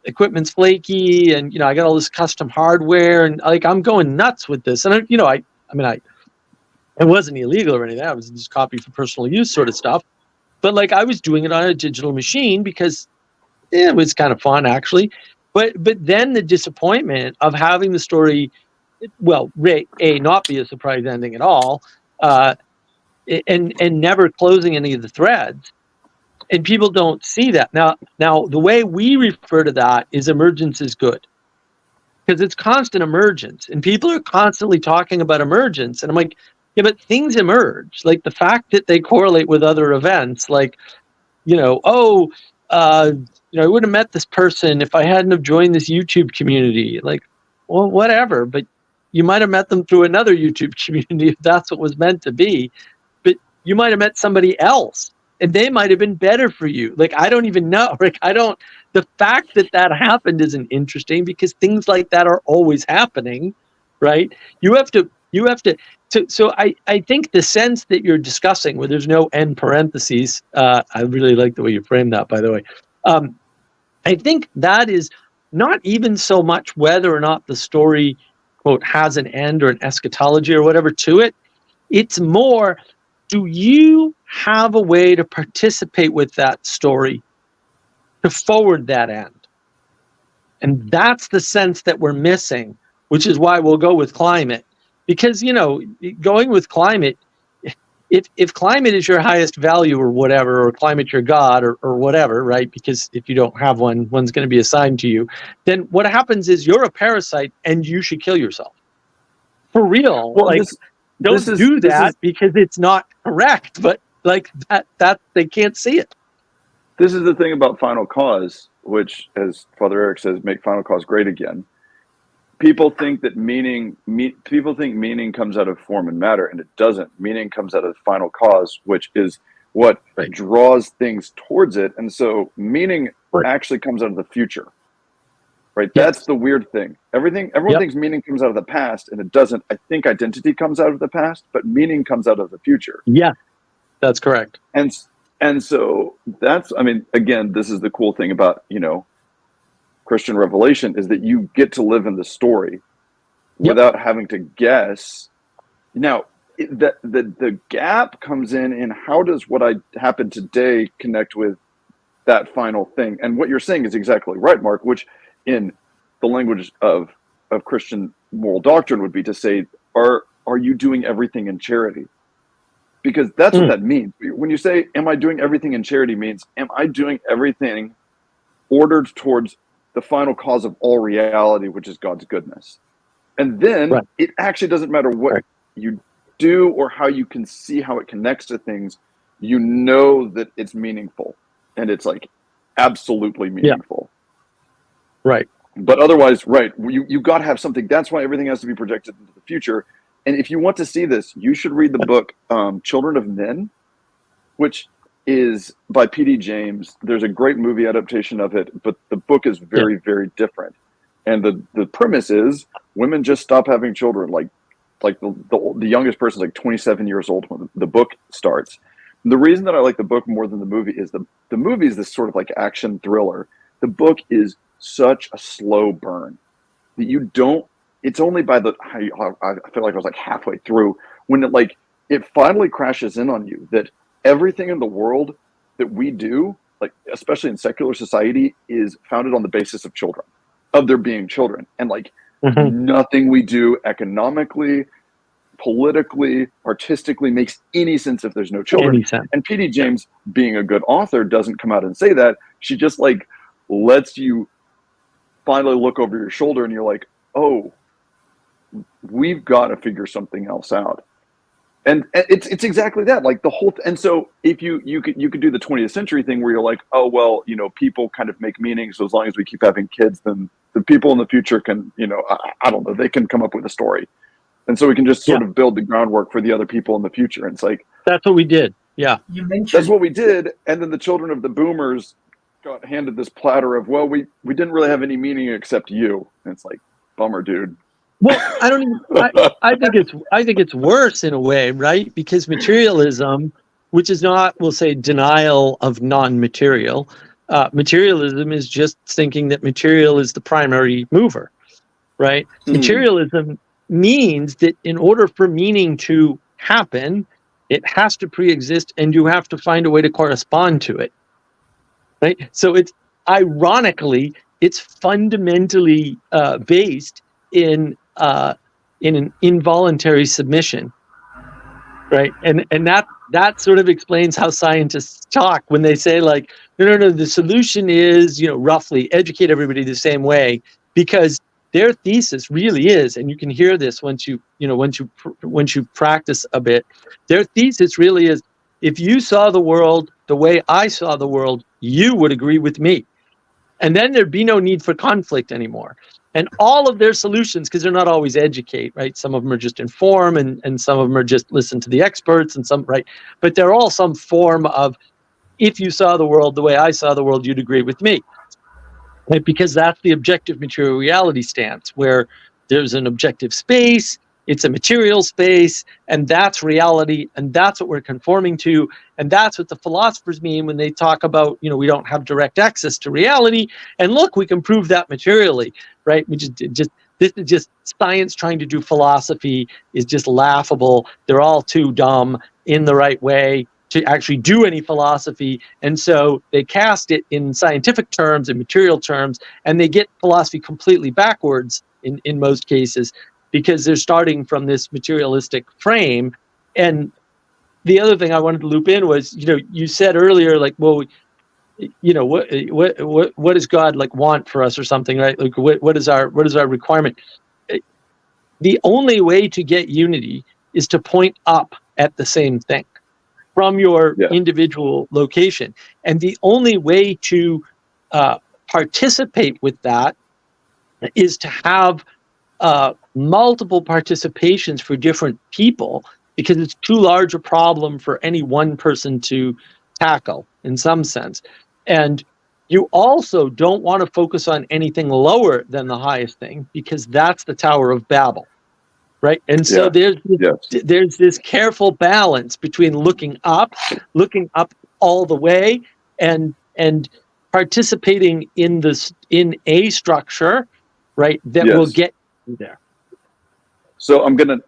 equipment's flaky, and I got all this custom hardware, and like I'm going nuts with this. And I mean it wasn't illegal or anything. I was just copy for personal use sort of stuff. But like, I was doing it on a digital machine because it was kind of fun, actually. But then the disappointment of having the story, well, not be a surprise ending at all, and never closing any of the threads. And people don't see that. Now the way we refer to that is emergence is good, because it's constant emergence, and people are constantly talking about emergence. And I'm like, yeah, but things emerge. Like the fact that they correlate with other events, like, I would have met this person if I hadn't have joined this YouTube community. Like, well, whatever, but you might have met them through another YouTube community if that's what was meant to be. But you might have met somebody else, and they might have been better for you. Like, I don't even know. Like, the fact that happened isn't interesting, because things like that are always happening, right? You have to, so I think the sense that you're discussing, where there's no end parentheses, I really like the way you framed that, by the way. I think that is not even so much whether or not the story, quote, has an end or an eschatology or whatever to it. It's more, do you have a way to participate with that story to forward that end? And that's the sense that we're missing, which is why we'll go with climate. Because, going with climate, if climate is your highest value or whatever, or climate your God or whatever, right? Because if you don't have one's going to be assigned to you, then what happens is you're a parasite and you should kill yourself. For real. Well, don't do that because it's not correct, but like that they can't see it. This is the thing about Final Cause, which, as Father Eric says, make Final Cause great again. People think that meaning comes out of form and matter, and it doesn't. Meaning comes out of the final cause, which is what draws things towards it. And so meaning actually comes out of the future, right? Yes. That's the weird thing. Everyone thinks meaning comes out of the past, and it doesn't. I think identity comes out of the past, but meaning comes out of the future. Yeah, that's correct. And so that's, again, this is the cool thing about, Christian revelation, is that you get to live in the story without having to guess. Now, the gap comes in how does what happened today connect with that final thing? And what you're saying is exactly right, Mark, which in the language of Christian moral doctrine would be to say, are you doing everything in charity? Because that's what that means. When you say, am I doing everything in charity, means, am I doing everything ordered towards the final cause of all reality, which is God's goodness? And then it actually doesn't matter what you do or how you can see how it connects to things. You know that it's meaningful, and it's like absolutely meaningful. Right. But otherwise, you got to have something. That's why everything has to be projected into the future. And if you want to see this, you should read the book Children of Men, which is by P.D. James. There's a great movie adaptation of it, but the book is very, very different. And the premise is women just stop having children. Like the youngest person is like 27 years old when the book starts. And the reason that I like the book more than the movie is the movie is this sort of like action thriller. The book is such a slow burn that you don't. It's only by I feel like I was like halfway through when it finally crashes in on you that everything in the world that we do, like especially in secular society, is founded on the basis of children, of there being children, and nothing we do economically, politically, artistically makes any sense if there's no children. And P.D. James, being a good author, doesn't come out and say that. She just lets you finally look over your shoulder and you're like, oh, we've got to figure something else out. And it's exactly that, like the whole and so if you could do the 20th century thing where you're like, oh well, people kind of make meaning, so as long as we keep having kids, then the people in the future can, I don't know, they can come up with a story, and so we can just sort of build the groundwork for the other people in the future. And it's like, that's what we did. You mentioned that's what we did, and then the children of the boomers got handed this platter of, well, we didn't really have any meaning except you, and it's like, bummer, dude. Well, I think it's worse in a way, right? Because materialism, which is not, we'll say, denial of non-material, materialism is just thinking that material is the primary mover, right? Materialism means that in order for meaning to happen, it has to pre-exist and you have to find a way to correspond to it, right? So it's fundamentally based in an involuntary submission, right? And that sort of explains how scientists talk when they say like, no, the solution is, roughly educate everybody the same way, because their thesis really is, and you can hear this once you practice a bit, their thesis really is, if you saw the world the way I saw the world, you would agree with me. And then there'd be no need for conflict anymore. And all of their solutions, because they're not always educate, right? Some of them are just inform, and some of them are just listen to the experts, and some, right? But they're all some form of, if you saw the world the way I saw the world, you'd agree with me, right? Because that's the objective material reality stance, where there's an objective space, it's a material space, and that's reality, and that's what we're conforming to, and that's what the philosophers mean when they talk about, we don't have direct access to reality, and look, we can prove that materially, right? This is just science trying to do philosophy is just laughable. They're all too dumb in the right way to actually do any philosophy, and so they cast it in scientific terms and material terms, and they get philosophy completely backwards in most cases, because they're starting from this materialistic frame. And the other thing I wanted to loop in was, you said earlier, like, well, what does God want for us or something, right? Like, what is our requirement? The only way to get unity is to point up at the same thing from your individual location. And the only way to participate with that is to have multiple participations for different people, because it's too large a problem for any one person to tackle in some sense. And you also don't want to focus on anything lower than the highest thing, because that's the Tower of Babel, right? And so there's this careful balance between looking up all the way, and participating in a structure, right, that will get you there. So I'm gonna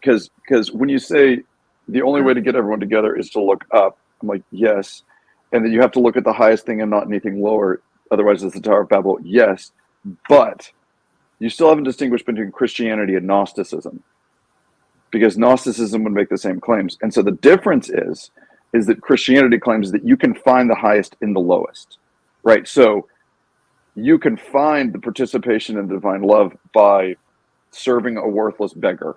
because when you say the only way to get everyone together is to look up, I'm like, yes, and then you have to look at the highest thing and not anything lower, otherwise it's the Tower of Babel. Yes, but you still haven't distinguished between Christianity and Gnosticism, because Gnosticism would make the same claims. And so the difference is that Christianity claims that you can find the highest in the lowest, right? So you can find the participation in divine love by serving a worthless beggar,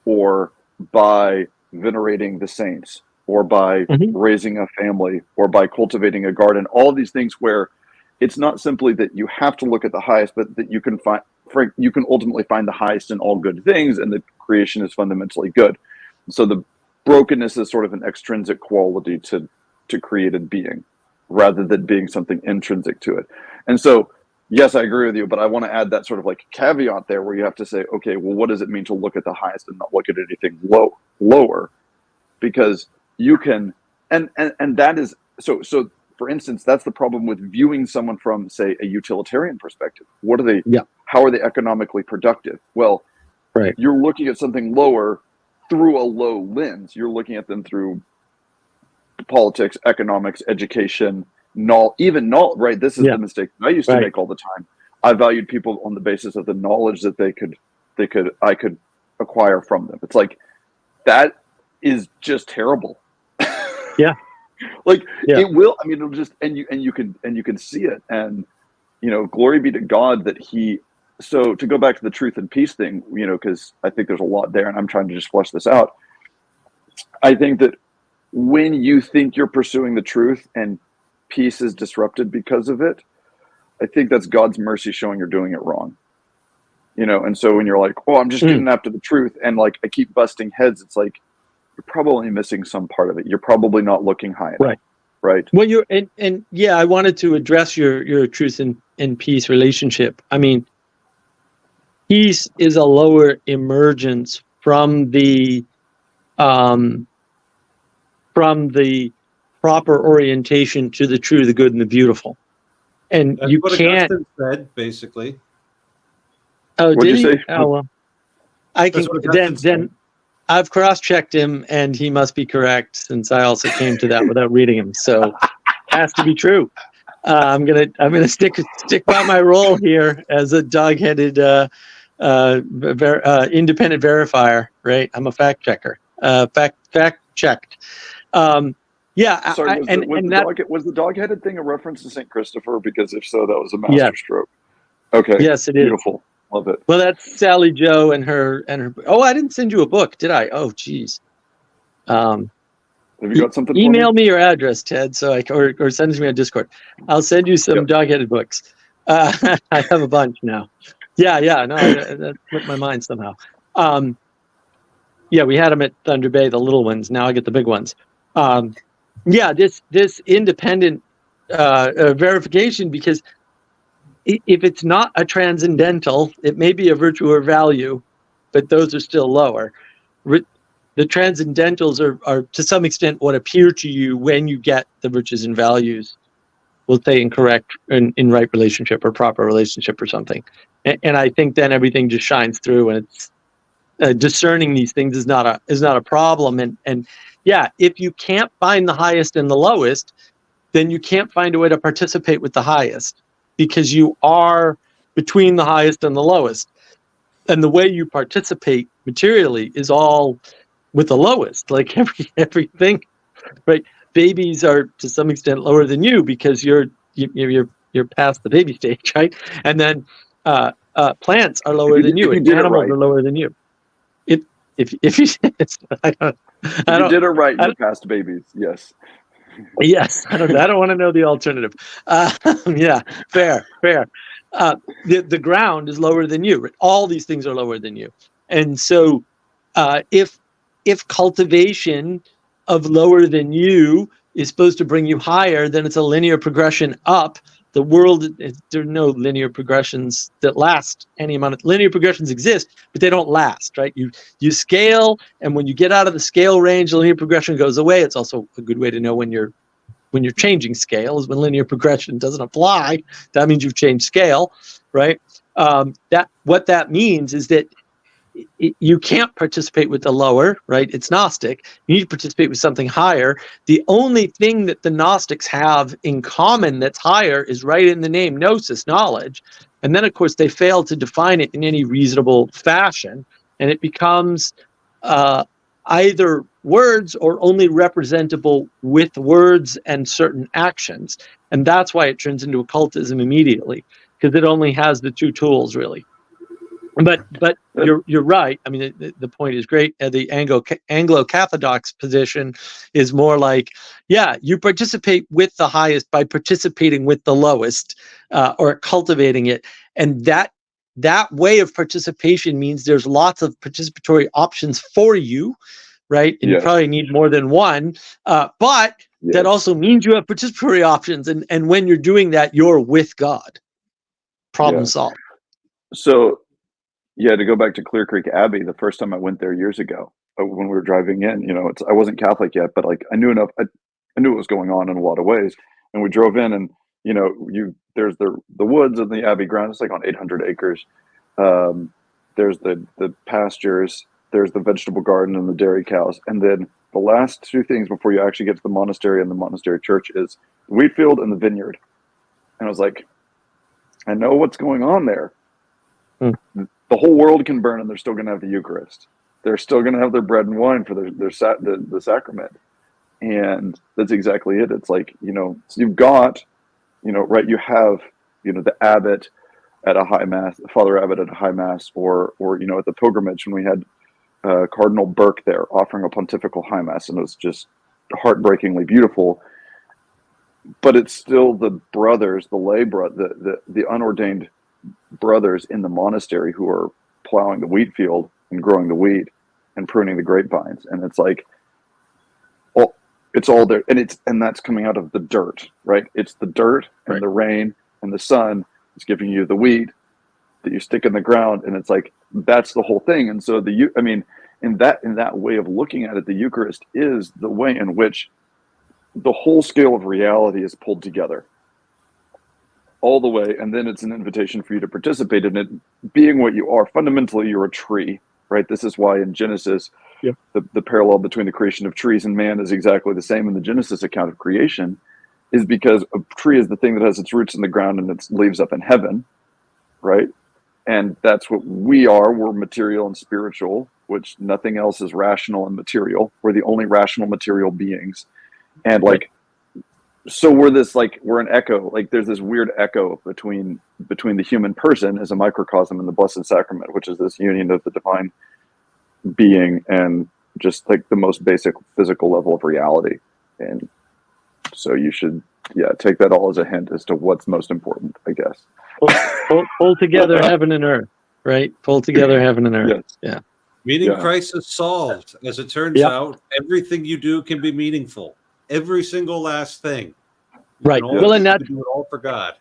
or by venerating the saints, or by raising a family, or by cultivating a garden. All of these things where it's not simply that you have to look at the highest, but that you can you can ultimately find the highest in all good things, and the creation is fundamentally good. So the brokenness is sort of an extrinsic quality to created being, rather than being something intrinsic to it. And so, yes, I agree with you, but I want to add that sort of like caveat there, where you have to say, okay, well, what does it mean to look at the highest and not look at anything lower? Because you can, and that is so. For instance, that's the problem with viewing someone from, say, a utilitarian perspective. What are they? Yeah. How are they economically productive? Well, right. You're looking at something lower through a low lens. You're looking at them through politics, economics, education, right? This is the mistake I used to make all the time. I valued people on the basis of the knowledge that I could acquire from them. It's like, that is just terrible. Yeah. It will, I mean, it'll just, and you can see it. And, glory be to God that so to go back to the truth and peace thing, because I think there's a lot there, and I'm trying to just flesh this out. I think that when you think you're pursuing the truth and peace is disrupted because of it, I think that's God's mercy showing you're doing it wrong. And so when you're like, oh, I'm just getting after the truth, and like I keep busting heads, it's like, you're probably missing some part of it. You're probably not looking high enough. Right. Well, I wanted to address your truth and peace relationship. I mean, peace is a lower emergence from the proper orientation to the true, the good, and the beautiful. And that's you what can't. Augustine said, basically. Oh, What'd did you he? say? Oh, well, I can then. I've cross-checked him, and he must be correct, since I also came to that without reading him. So, has to be true. I'm gonna stick by my role here as a dog-headed independent verifier. Right? I'm a fact checker. Fact checked. Sorry, was was the dog-headed thing a reference to St. Christopher? Because if so, that was a masterstroke. Okay. Yes, it is. Beautiful. Love it. Well, that's Sally Joe and her. Oh, I didn't send you a book, did I? Oh, geez. Have you got something? Email me your address, Ted, so or send it to me on Discord. I'll send you some dog-headed books. I have a bunch now. Yeah. No, that slipped my mind somehow. We had them at Thunder Bay, the little ones. Now I get the big ones. This independent verification, because if it's not a transcendental, it may be a virtue or value, but those are still lower. The transcendentals are to some extent what appear to you when you get the virtues and values, we'll say in correct, in right relationship or proper relationship or something. And I think then everything just shines through, and it's discerning these things is not a problem. And if you can't find the highest and the lowest, then you can't find a way to participate with the highest, because you are between the highest and the lowest. And the way you participate materially is all with the lowest, like everything, right? Babies are to some extent lower than you because you're past the baby stage, right? And then plants are lower than you, and animals are lower than you. If you I did it right, you're past babies, yes. Yes, I don't want to know the alternative. Fair. The ground is lower than you. Right? All these things are lower than you, and so if cultivation of lower than you is supposed to bring you higher, then it's a linear progression up. The world, there are no linear progressions that last any amount of linear progressions exist, but they don't last, right? You scale, and when you get out of the scale range, the linear progression goes away. It's also a good way to know when you're changing scale is when linear progression doesn't apply. That means you've changed scale, right? What that means is that you can't participate with the lower, right? It's Gnostic. You need to participate with something higher. The only thing that the Gnostics have in common that's higher is right in the name, gnosis, knowledge. And then, of course, they fail to define it in any reasonable fashion. And it becomes either words or only representable with words and certain actions. And that's why it turns into occultism immediately, because it only has the two tools, really. But you're right. I mean, the point is great. The Anglo-Catholic position is more like, you participate with the highest by participating with the lowest, or cultivating it, and that way of participation means there's lots of participatory options for you, right? And you probably need more than one, but that also means you have participatory options. And when you're doing that, you're with God. Problem solved. So, to go back to Clear Creek Abbey, the first time I went there years ago, when we were driving in, I wasn't Catholic yet, but like I knew enough. I knew what was going on in a lot of ways. And we drove in, and there's the woods and the Abbey ground. It's like on 800 acres. There's the pastures. There's the vegetable garden and the dairy cows. And then the last two things before you actually get to the monastery and the monastery church is the wheat field and the vineyard. And I was like, I know what's going on there. The whole world can burn, and they're still going to have the Eucharist. They're still going to have their bread and wine for the sacrament. And that's exactly it. It's like, you've got, right, you have, the abbot at a high mass, Father Abbot at a high mass, or at the pilgrimage when we had Cardinal Burke there offering a pontifical high mass, and it was just heartbreakingly beautiful. But it's still the brothers, the lay the unordained brothers in the monastery who are plowing the wheat field and growing the wheat and pruning the grapevines. And it's like, it's all there, and that's coming out of the dirt, right? It's the dirt and the rain and the sun is giving you the wheat that you stick in the ground, and it's like that's the whole thing. And so in that way of looking at it, the Eucharist is the way in which the whole scale of reality is pulled together all the way, and then it's an invitation for you to participate in it, being what you are. Fundamentally, you're a tree, right? This is why in Genesis, the parallel between the creation of trees and man is exactly the same in the Genesis account of creation, is because a tree is the thing that has its roots in the ground and its leaves up in heaven, right? And that's what we are. We're material and spiritual, which nothing else is rational and material. We're the only rational material beings. And so we're an echo. Like there's this weird echo between the human person as a microcosm and the Blessed Sacrament, which is this union of the divine being and just like the most basic physical level of reality. And so you should, take that all as a hint as to what's most important, I guess. Pull together heaven and earth, right? Pull together heaven and earth. Yes. Yeah. Meaning crisis solved. As it turns out, everything you do can be meaningful. Every single last thing. Right. Well, and that's do it all for God.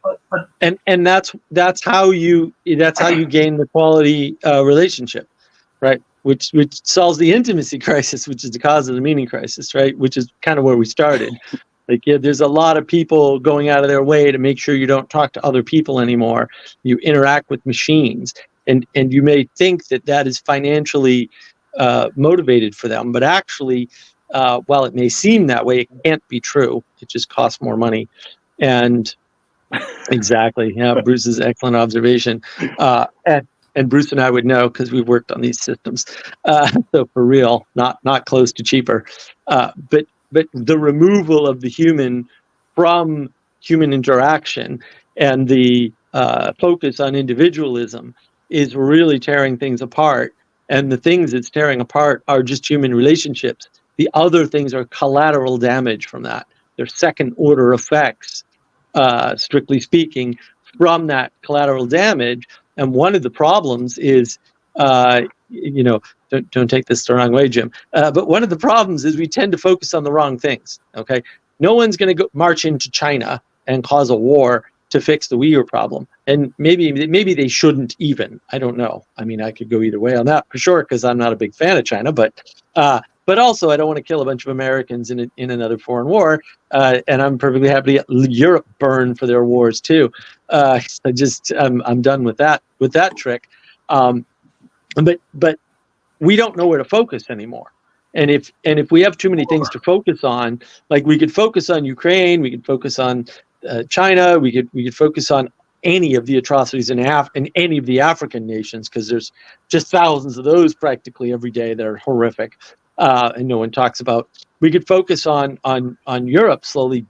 And that's how you gain the quality relationship, right? Which solves the intimacy crisis, which is the cause of the meaning crisis, right? Which is kind of where we started. Like, there's a lot of people going out of their way to make sure you don't talk to other people anymore. You interact with machines, and you may think that is financially motivated for them, but actually, while it may seem that way, it can't be true. It just costs more money. And exactly, Bruce's excellent observation. And Bruce and I would know because we've worked on these systems. So for real, not close to cheaper. But the removal of the human from human interaction and the focus on individualism is really tearing things apart. And the things it's tearing apart are just human relationships. The other things are collateral damage from that. They're second order effects, strictly speaking, from that collateral damage. And one of the problems is, don't take this the wrong way, Jim. But one of the problems is we tend to focus on the wrong things. Okay, no one's going to go march into China and cause a war to fix the Uyghur problem, and maybe they shouldn't even. I don't know. I mean, I could go either way on that for sure because I'm not a big fan of China, but also I don't want to kill a bunch of Americans in another foreign war, and I'm perfectly happy to let Europe burn for their wars too. I'm done with that trick. But we don't know where to focus anymore. And if we have too many things to focus on, like we could focus on Ukraine, we could focus on China, we could focus on any of the atrocities in any of the African nations, because there's just thousands of those practically every day that are horrific, and no one talks about. We could focus on Europe slowly,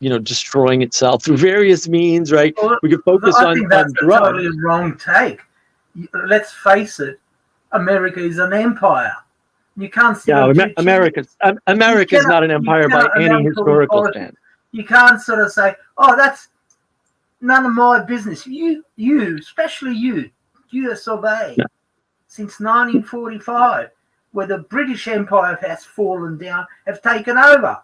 destroying itself through various means, right? Well, we could focus I think that's a drugs. totally wrong take. Let's face it, America is an empire. You can't see. America's not an empire by any historical standard. You can't sort of say, "Oh, that's none of my business." You, especially you, US of A since 1945, where the British Empire has fallen down, have taken over.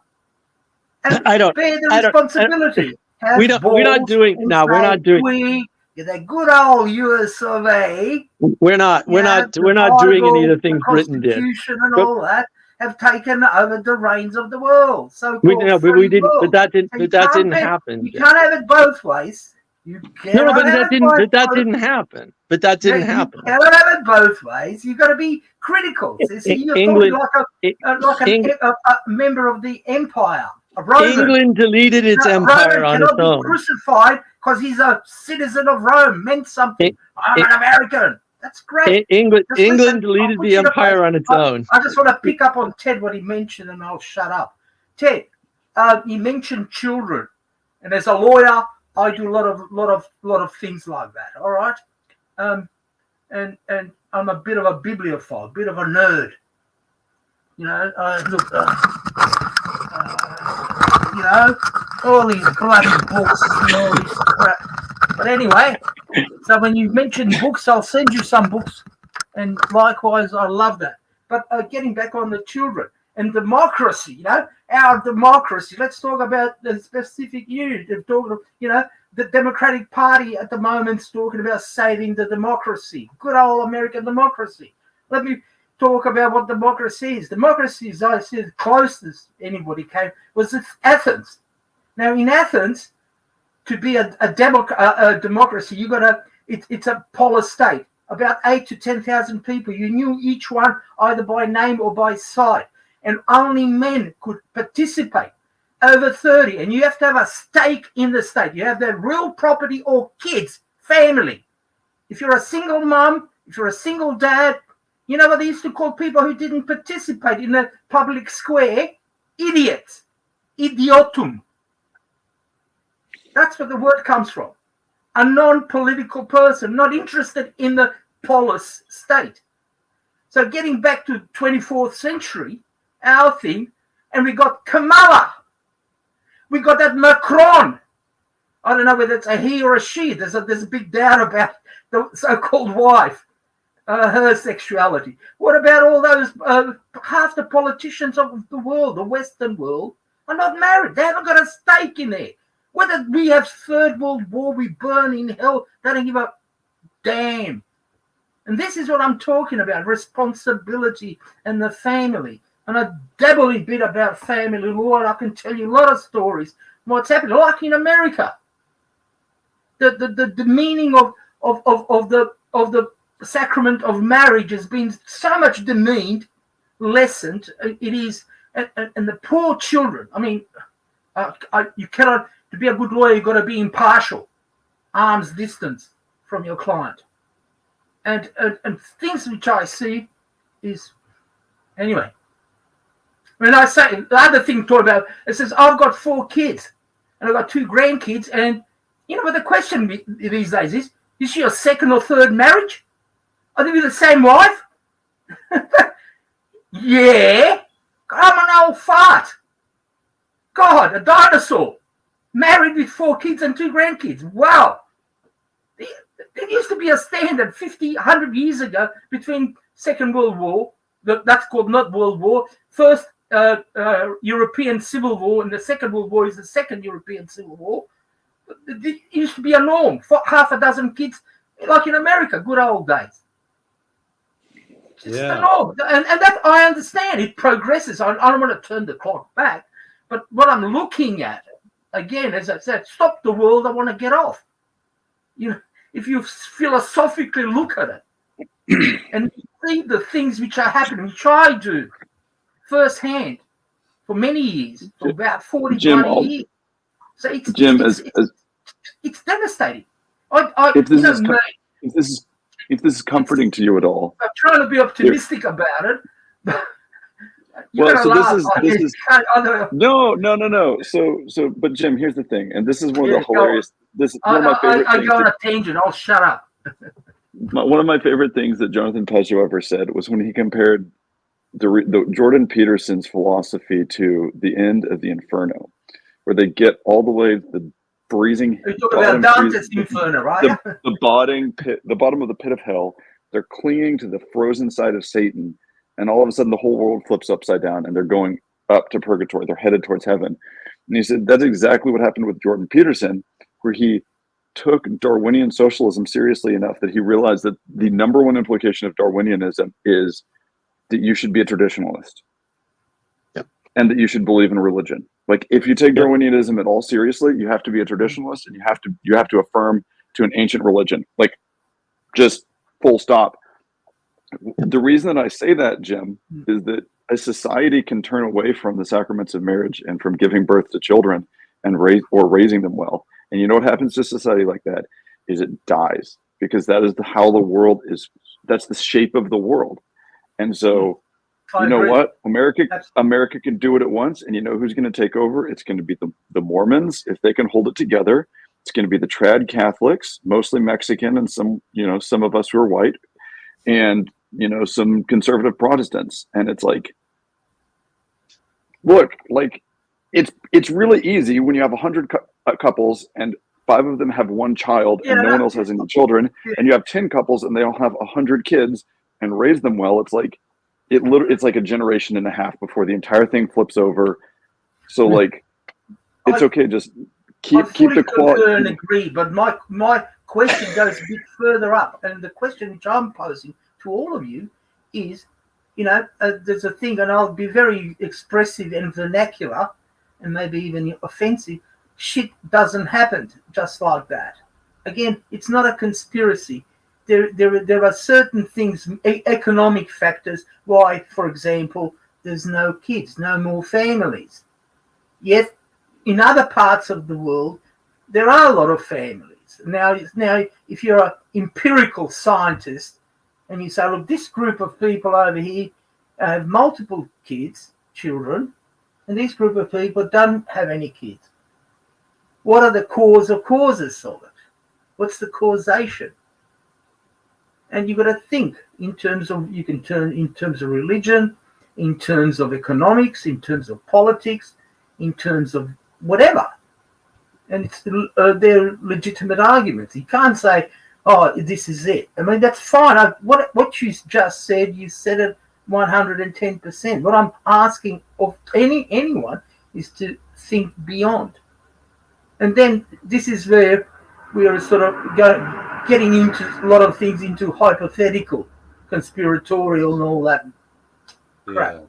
And I don't. bear the I don't- responsibility. We're not doing. No, we're not doing. The good old US of A. We're not doing any of the things Britain did. Constitution and all that have taken over the reins of the world. So We didn't. But that didn't happen. You can't have it both ways. You No, but that didn't happen. But that didn't happen. You cannot have it both ways. You've got to be critical. See, you're England, talking like a member of the empire. England deleted its empire on its own. Roman cannot be crucified because he's a citizen of Rome. Meant something. I'm an American. That's great. England deleted the empire on its own. I just want to pick up on Ted what he mentioned, and I'll shut up. Ted, he mentioned children, and as a lawyer, I do a lot of things like that. All right, and I'm a bit of a bibliophile, a bit of a nerd. You know, you know, all these bloody books and all this crap. But anyway, so when you mention books, I'll send you some books, and likewise, I love that. But getting back on the children and democracy, you know, our democracy. Let's talk about the specific unit. They're talking, you know, the Democratic Party at the moment's talking about saving the democracy. Good old American democracy. Let me talk about what democracy is. Democracy, as I said, the closest anybody came was Athens. Now, in Athens, to be a democracy, you got to. It's a polis state. About 8,000 to 10,000 people. You knew each one either by name or by sight, and only men could participate. Over 30, and you have to have a stake in the state. You have their real property or kids, family. If you're a single mom, if you're a single dad, you know what they used to call people who didn't participate in the public square? Idiots. Idiotum. That's where the word comes from. A non-political person, not interested in the polis state. So getting back to 24th century, our thing, and we got Kamala. We got that Macron. I don't know whether it's a he or a she. There's a big doubt about the so-called wife, her sexuality. What about all those, half the politicians of the world, the Western world, are not married. They haven't got a stake in there. Whether we have Third World War, we burn in hell, they don't give a damn. And this is what I'm talking about, responsibility and the family. And I dabble a bit about family law. I can tell you a lot of stories. What's happening, like in America, the meaning of the sacrament of marriage has been so much demeaned, lessened. It is, and the poor children. I mean, you cannot. To be a good lawyer, you've got to be impartial, arm's distance from your client, and things which I see is anyway. When I say the other thing, talk about it says I've got 4 kids and I've got 2 grandkids, and you know what the question these days is she your second or third marriage? Are they with the same wife? Yeah, I'm an old fart. God, a dinosaur, married with 4 kids and 2 grandkids. Wow. There used to be a standard 50, 100 years ago between Second World War, that's called not World War, First European Civil War, and the Second World War is the Second European Civil War. It used to be a norm for half a dozen kids, like in America, good old days. It's the norm. And that I understand. It progresses. I don't want to turn the clock back, but what I'm looking at, again, as I said, stop the world, I want to get off. You know, if you philosophically look at it and see the things which are happening, which I do firsthand for many years, for about 40 years. So it's devastating. If this is comforting to you at all, I'm trying to be optimistic about it. This is no. So, but Jim, here's the thing, and this is one of the hilarious. This is one of my favorite. I go on a tangent. I'll shut up. One of my favorite things that Jonathan Pageau ever said was when he compared the Jordan Peterson's philosophy to the end of the Inferno, where they get all the way freezing. You talk about Dante's Inferno, right? The bottom of the pit of hell. They're clinging to the frozen side of Satan, and all of a sudden the whole world flips upside down, and they're going up to purgatory. They're headed towards heaven. And he said that's exactly what happened with Jordan Peterson, where he took Darwinian socialism seriously enough that he realized that the number one implication of Darwinianism is that you should be a traditionalist. Yep. And that you should believe in religion. Like, if you take Darwinianism at all seriously, you have to be a traditionalist, and you have to affirm to an ancient religion. Like, just full stop. The reason that I say that, Jim, is that a society can turn away from the sacraments of marriage and from giving birth to children and raising them well. And you know what happens to a society like that is it dies, because that is how the world is. That's the shape of the world. And so, you know what? America can do it at once. And you know who's going to take over? It's going to be the Mormons. If they can hold it together, it's going to be the trad Catholics, mostly Mexican, and some of us who are white, and, some conservative Protestants. And it's like, look, like, it's really easy when you have 100 couples and 5 of them have 1 child and no one else has any children, and you have 10 couples and they all have 100 kids and raise them well. It's like it's like a generation and a half before the entire thing flips over. So like, it's okay, just keep the quality. And agree, but my question goes a bit further up, and the question which I'm posing to all of you is, there's a thing, and I'll be very expressive and vernacular, and maybe even offensive. Shit doesn't happen just like that. Again, it's not a conspiracy. There are certain things, economic factors, why, for example, there's no kids, no more families. Yet, in other parts of the world, there are a lot of families. Now, if you're an empirical scientist and you say, look, this group of people over here have multiple children, and this group of people don't have any kids. What are the causes of it? What's the causation? And you've got to think in terms of religion, in terms of economics, in terms of politics, in terms of whatever. And it's they're legitimate arguments. You can't say, oh, this is it. I mean, that's fine. What you just said, you said it 110%. What I'm asking of anyone is to think beyond. And then this is where we are sort of getting into a lot of things, into hypothetical, conspiratorial and all that crap.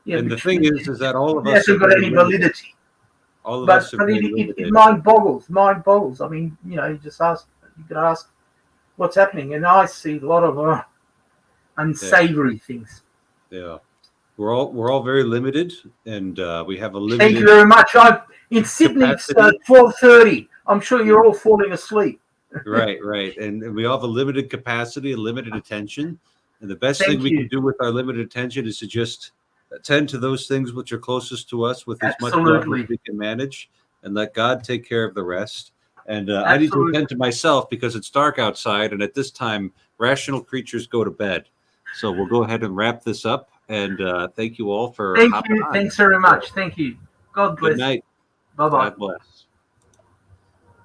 Yeah, and the thing is that all of us hasn't got any validity. All of us are it mind boggles. I mean, you could ask what's happening, and I see a lot of unsavory things. Yeah, we're all very limited, and we have a limited. Thank you very much. In Sydney, it's 12:30. I'm sure you're all falling asleep. Right, and we all have a limited capacity, a limited attention, and the best thing we can do with our limited attention is to just attend to those things which are closest to us with as much love as we can manage, and let God take care of the rest. And I need to attend to myself because it's dark outside, and at this time, rational creatures go to bed. So we'll go ahead and wrap this up. And thank you all for Thank you. Thanks very much. Thank you. God bless. Good night. Bye-bye. God bless.